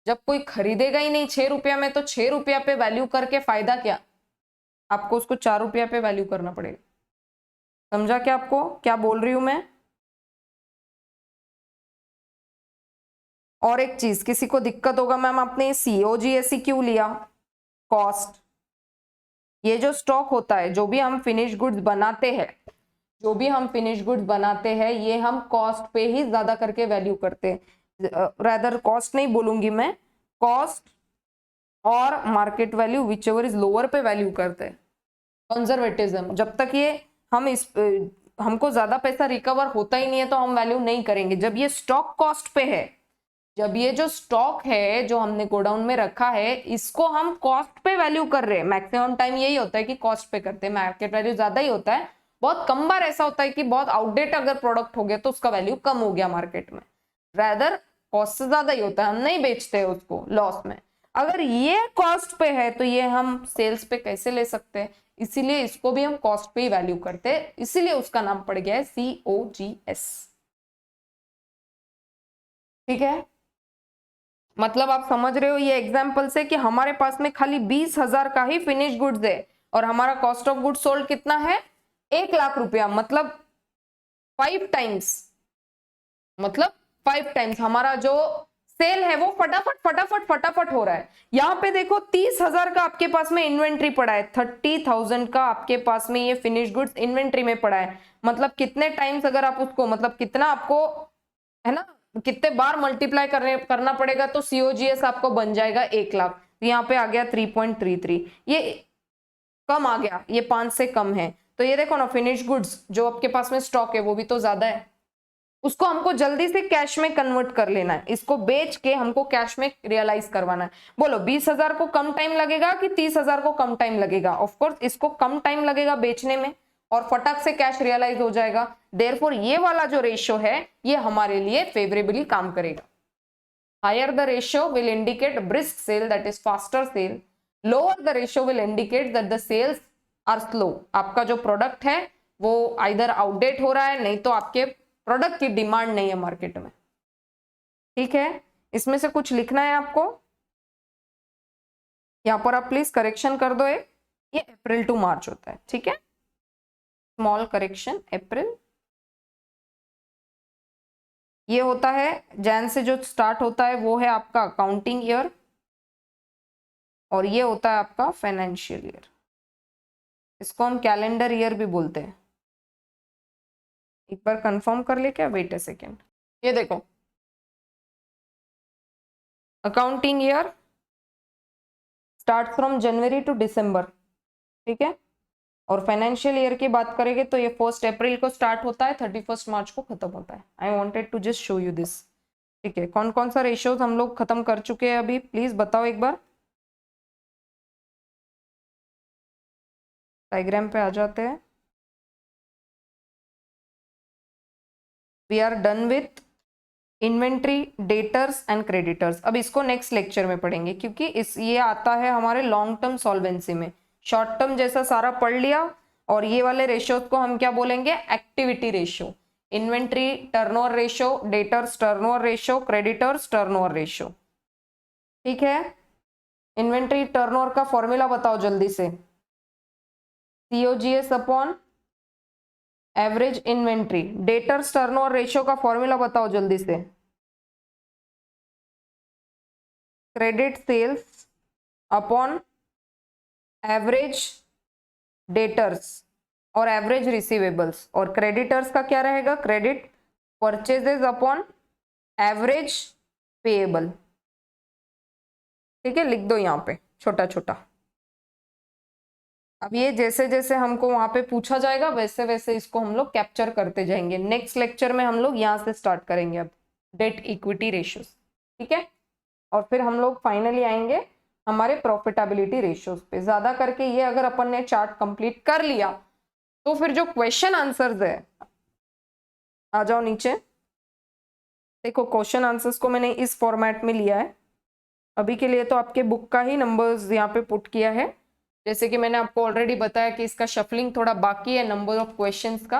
जब कोई खरीदेगा ही नहीं 6 रुपया में, तो 6 रुपया पे वैल्यू करके फायदा क्या, आपको उसको 4 रुपया पे वैल्यू करना पड़ेगा। समझा क्या आपको क्या बोल रही हूं मैं। और एक चीज, किसी को दिक्कत होगा मैम आपने COGS क्यों लिया, कॉस्ट। ये जो स्टॉक होता है, जो भी हम फिनिश गुड्स बनाते हैं, ये हम कॉस्ट पे ही ज्यादा करके वैल्यू करते हैं। रादर कॉस्ट नहीं बोलूंगी मैं, कॉस्ट और market value which ever is lower पे वैल्यू करते हैं। कंजर्वेटिज्म, जब तक ये हमको ज्यादा पैसा रिकवर होता ही नहीं है तो हम वैल्यू नहीं करेंगे। जब ये स्टॉक कॉस्ट पे है, जब ये जो स्टॉक है जो हमने गोडाउन में रखा है, इसको हम कॉस्ट पे वैल्यू कर रहे हैं, मैक्सिमम टाइम यही होता है कि कॉस्ट पे करते हैं, मार्केट वैल्यू ज्यादा ही होता है। बहुत कम बार ऐसा होता है कि बहुत आउटडेट अगर प्रोडक्ट हो गया तो उसका वैल्यू कम हो गया मार्केट में, रादर कॉस्ट से ज्यादा ही होता है, हम नहीं बेचते हैं उसको लॉस में। अगर ये कॉस्ट पे है तो ये हम सेल्स पे कैसे ले सकते हैं, इसीलिए इसको भी हम कॉस्ट पे ही वैल्यू करते हैं, इसीलिए उसका नाम पड़ गया है COGS। ठीक है, मतलब आप समझ रहे हो ये एग्जाम्पल से कि हमारे पास में खाली 20,000 का ही फिनिश गुड्स है और हमारा कॉस्ट ऑफ गुड्स सोल्ड कितना है 1 लाख रुपया, मतलब 5 टाइम्स हमारा जो सेल है वो फटाफट हो रहा है। यहाँ पे देखो 30,000 का आपके पास में इन्वेंट्री पड़ा है, 30,000 का आपके पास में ये फिनिश गुड्स इन्वेंट्री में पड़ा है, मतलब कितने टाइम्स अगर आप उसको, मतलब कितना आपको है ना, कितने बार मल्टीप्लाई करना पड़ेगा तो COGS आपको बन जाएगा 1 लाख। तो यहाँ पे आ गया 3.33, ये कम आ गया, ये 5 से कम है। तो ये देखो ना फिनिश गुड्स जो आपके पास में स्टॉक है वो भी तो ज्यादा है, उसको हमको जल्दी से कैश में कन्वर्ट कर लेना है, इसको बेच के हमको कैश में रियलाइज करवाना है। बोलो 20,000 को कम टाइम लगेगा कि 30,000 को कम टाइम लगेगा, ऑफकोर्स इसको कम टाइम लगेगा बेचने में और फटाक से कैश रियलाइज हो जाएगा। देयरफॉर ये वाला जो रेशियो है ये हमारे लिए फेवरेबली काम करेगा। Higher the ratio will indicate brisk sale that is faster sale, lower the ratio will indicate that the sales are slow. आपका जो प्रोडक्ट है वो आइदर आउटडेट हो रहा है, नहीं तो आपके प्रोडक्ट की डिमांड नहीं है मार्केट में। ठीक है, इसमें से कुछ लिखना है आपको, यहां पर आप प्लीज करेक्शन कर दो एक। ये अप्रैल टू मार्च होता है, ठीक है। स्मॉल करेक्शन, अप्रैल ये होता है। जैन से जो स्टार्ट होता है वो है आपका अकाउंटिंग ईयर, और ये होता है आपका फाइनेंशियल ईयर। इसको हम कैलेंडर ईयर भी बोलते हैं। एक बार कंफर्म कर ले क्या, वेट अ सेकेंड। ये देखो, accounting year start from January to December, ठीक है। और फाइनेंशियल ईयर की बात करेंगे तो ये 1 अप्रैल को स्टार्ट होता है, 31 मार्च को खत्म होता है। I wanted to just show you this, ठीक है। कौन कौन सा रेशियोज हम लोग खत्म कर चुके हैं अभी, प्लीज बताओ एक बार। डायग्राम पे आ जाते हैं। We are done with inventory, debtors and creditors. अब इसको नेक्स्ट लेक्चर में पढ़ेंगे, क्योंकि इस ये आता है हमारे लॉन्ग टर्म सॉल्वेंसी में। शॉर्ट टर्म जैसा सारा पढ़ लिया, और ये वाले रेशियोज को हम क्या बोलेंगे, activity ratio. Inventory turnover ratio, debtors turnover ratio, creditors turnover ratio, ठीक है। इन्वेंट्री टर्नओवर का फॉर्मूला बताओ जल्दी से। COGS upon average inventory. Debtors turnover ratio का फॉर्मूला बताओ जल्दी से। Credit sales upon average debtors और एवरेज रिसीवेबल्स। और क्रेडिटर्स का क्या रहेगा, credit purchases upon average payable, ठीक है। लिख दो यहाँ पे छोटा छोटा। अब ये जैसे जैसे हमको वहां पे पूछा जाएगा वैसे वैसे इसको हम लोग कैप्चर करते जाएंगे। नेक्स्ट लेक्चर में हम लोग यहाँ से स्टार्ट करेंगे अब डेट इक्विटी रेशियोज, ठीक है। और फिर हम लोग फाइनली आएंगे हमारे प्रॉफिटेबिलिटी रेशियोज पे। ज्यादा करके ये अगर अपन ने चार्ट कंप्लीट कर लिया तो फिर जो क्वेश्चन आंसर्स है, आ जाओ नीचे देखो। क्वेश्चन आंसर्स को मैंने इस फॉर्मेट में लिया है। अभी के लिए तो आपके बुक का ही नंबर्स यहाँ पे पुट किया है। जैसे कि मैंने आपको ऑलरेडी बताया कि इसका शफलिंग थोड़ा बाकी है नंबर ऑफ क्वेश्चंस का,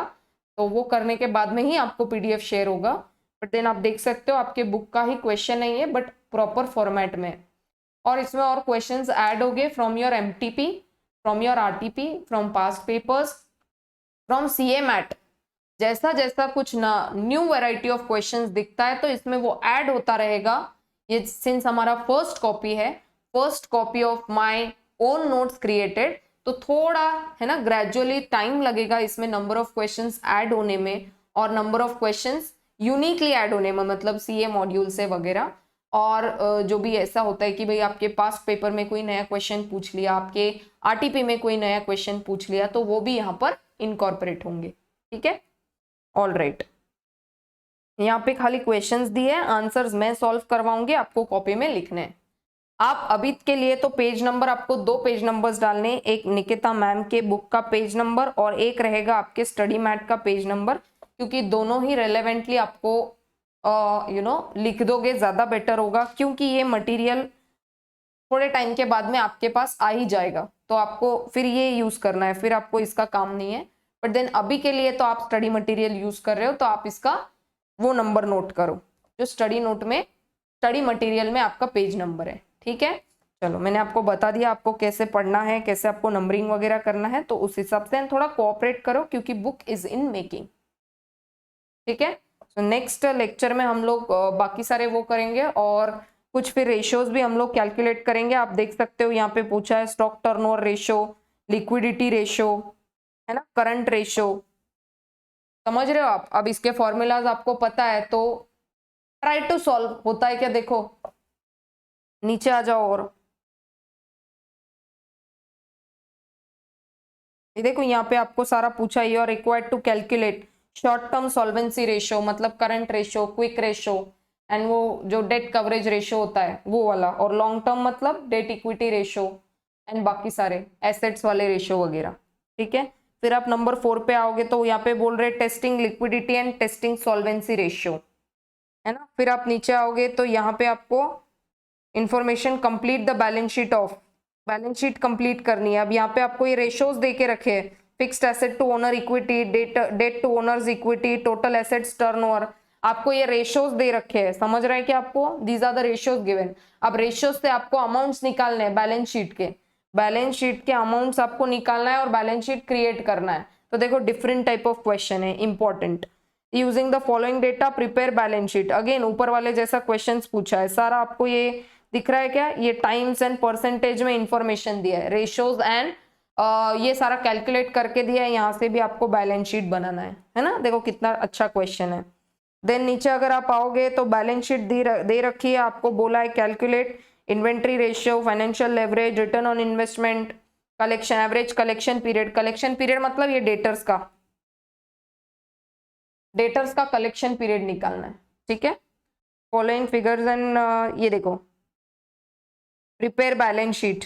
तो वो करने के बाद में ही आपको PDF शेयर होगा। बट देन आप देख सकते हो आपके बुक का ही क्वेश्चन नहीं है, बट प्रॉपर फॉर्मेट में। और इसमें और क्वेश्चंस ऐड हो गए from your MTP, from your RTP, from past papers, from CA mat. जैसा जैसा कुछ ना न्यू वैरायटी ऑफ क्वेश्चंस दिखता है तो इसमें वो ऐड होता रहेगा। ये सिंस हमारा फर्स्ट कॉपी है, first copy of my own notes created, तो थोड़ा है ना ग्रेजुअली टाइम लगेगा इसमें नंबर ऑफ क्वेश्चंस ऐड होने में, और number of questions uniquely add होने में, मतलब CA मॉड्यूल से वगैरह। और जो भी ऐसा होता है कि भाई आपके पास पेपर में कोई नया क्वेश्चन पूछ लिया, आपके RTP में कोई नया क्वेश्चन पूछ लिया, तो वो भी यहाँ पर इनकॉर्पोरेट होंगे, ठीक है। ऑल राइट, यहाँ पे खाली क्वेश्चंस दिए हैं, आंसर्स मैं सॉल्व करवाऊंगी, आपको कॉपी में लिखने हैं। आप अभी के लिए तो पेज नंबर, आपको 2 पेज नंबर्स डालने, एक निकिता मैम के बुक का पेज नंबर और एक रहेगा आपके स्टडी मैट का पेज नंबर, क्योंकि दोनों ही रेलेवेंटली आपको लिख दोगे ज्यादा बेटर होगा, क्योंकि ये मटेरियल थोड़े टाइम के बाद में आपके पास आ ही जाएगा, तो आपको फिर ये यूज करना है, फिर आपको इसका काम नहीं है। बट देन अभी के लिए तो आप स्टडी मटेरियल यूज कर रहे हो, तो आप इसका वो नंबर नोट करो जो स्टडी नोट में, स्टडी मटेरियल में आपका पेज नंबर है, ठीक है। चलो मैंने आपको बता दिया आपको कैसे पढ़ना है, कैसे आपको नंबरिंग वगैरह करना है, तो उस हिसाब से थोड़ा कोऑपरेट करो क्योंकि बुक इज इन मेकिंग, ठीक है। तो नेक्स्ट लेक्चर में हम लोग बाकी सारे वो करेंगे, और कुछ फिर रेशियोज भी हम लोग कैलकुलेट करेंगे। आप देख सकते हो यहाँ पे पूछा है stock turnover ratio, liquidity ratio, है ना, करंट रेशियो, समझ रहे हो आप। अब इसके फॉर्मूलाज आपको पता है तो ट्राई टू सॉल्व। होता है क्या, देखो नीचे आ जाओ, और ये देखो यहाँ पे आपको सारा पूछा, you are required to calculate short term solvency ratio, मतलब current ratio, quick ratio, and वो जो डेट कवरेज रेशियो होता है वो वाला, और लॉन्ग टर्म मतलब डेट इक्विटी रेशियो एंड बाकी सारे एसेट्स वाले रेशियो वगैरह, ठीक है। फिर आप नंबर 4 पे आओगे तो यहाँ पे बोल रहे testing liquidity and testing solvency ratio, है ना। फिर आप नीचे आओगे तो यहाँ पे आपको information complete the balance sheet of, balance sheet complete करनी है। अब यहाँ पे आपको ये रेशियोज दे के रखे हैं, fixed asset to owner equity, debt to owners equity, total assets turnover, आपको ये रेशियोज दे रखे हैं, समझ रहे हैं कि आपको these are the ratios given. अब रेशियोज से आपको अमाउंट्स निकालने हैं बैलेंस शीट के, बैलेंस शीट के अमाउंट्स आपको निकालना है और बैलेंस शीट क्रिएट करना है। तो देखो डिफरेंट टाइप ऑफ क्वेश्चन है, important. Using the following data prepare balance sheet. Again ऊपर वाले जैसा क्वेश्चंस पूछा है, सारा आपको ये दिख रहा है क्या, ये टाइम्स एंड परसेंटेज में इंफॉर्मेशन दिया है, रेशियोज एंड ये सारा कैलकुलेट करके दिया है, यहाँ से भी आपको बैलेंस शीट बनाना है ना। देखो कितना अच्छा क्वेश्चन है। देन नीचे अगर आप आओगे तो बैलेंस शीट दे रखी है, आपको बोला है calculate inventory ratio, financial leverage, return on investment, collection, average collection period. Collection period मतलब ये डेटर्स का कलेक्शन पीरियड निकालना है, ठीक है। फॉलोइंग फिगर्स एंड ये देखो प्रिपेयर बैलेंस शीट।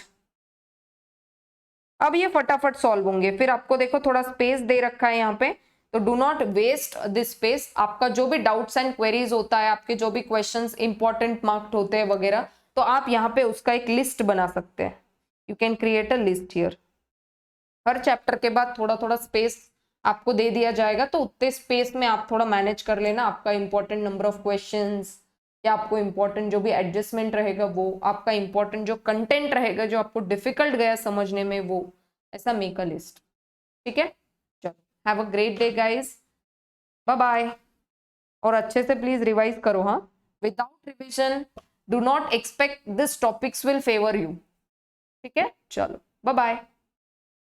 अब ये फटाफट सॉल्व होंगे। फिर आपको देखो थोड़ा स्पेस दे रखा है यहाँ पे, तो do not waste this space. आपका जो भी डाउट्स एंड क्वेरीज होता है, आपके जो भी क्वेश्चंस इंपॉर्टेंट मार्क्ड होते हैं वगैरह, तो आप यहाँ पे उसका एक लिस्ट बना सकते हैं। You can create a list here. Her chapter के बाद थोड़ा थोड़ा स्पेस आपको दे दिया जाएगा, तो उतने स्पेस में आप थोड़ा मैनेज कर लेना आपका इंपॉर्टेंट नंबर ऑफ क्वेश्चंस, या आपको इंपॉर्टेंट जो भी एडजस्टमेंट रहेगा वो, आपका इंपॉर्टेंट जो कंटेंट रहेगा जो आपको डिफिकल्ट गया समझने में, वो ऐसा मेक अ लिस्ट, ठीक है। चलो, have a great day guys, bye bye. और अच्छे से प्लीज रिवाइज करो, हाँ। Without revision do not expect this topics will favour you, ठीक है। चलो, बाय बाय।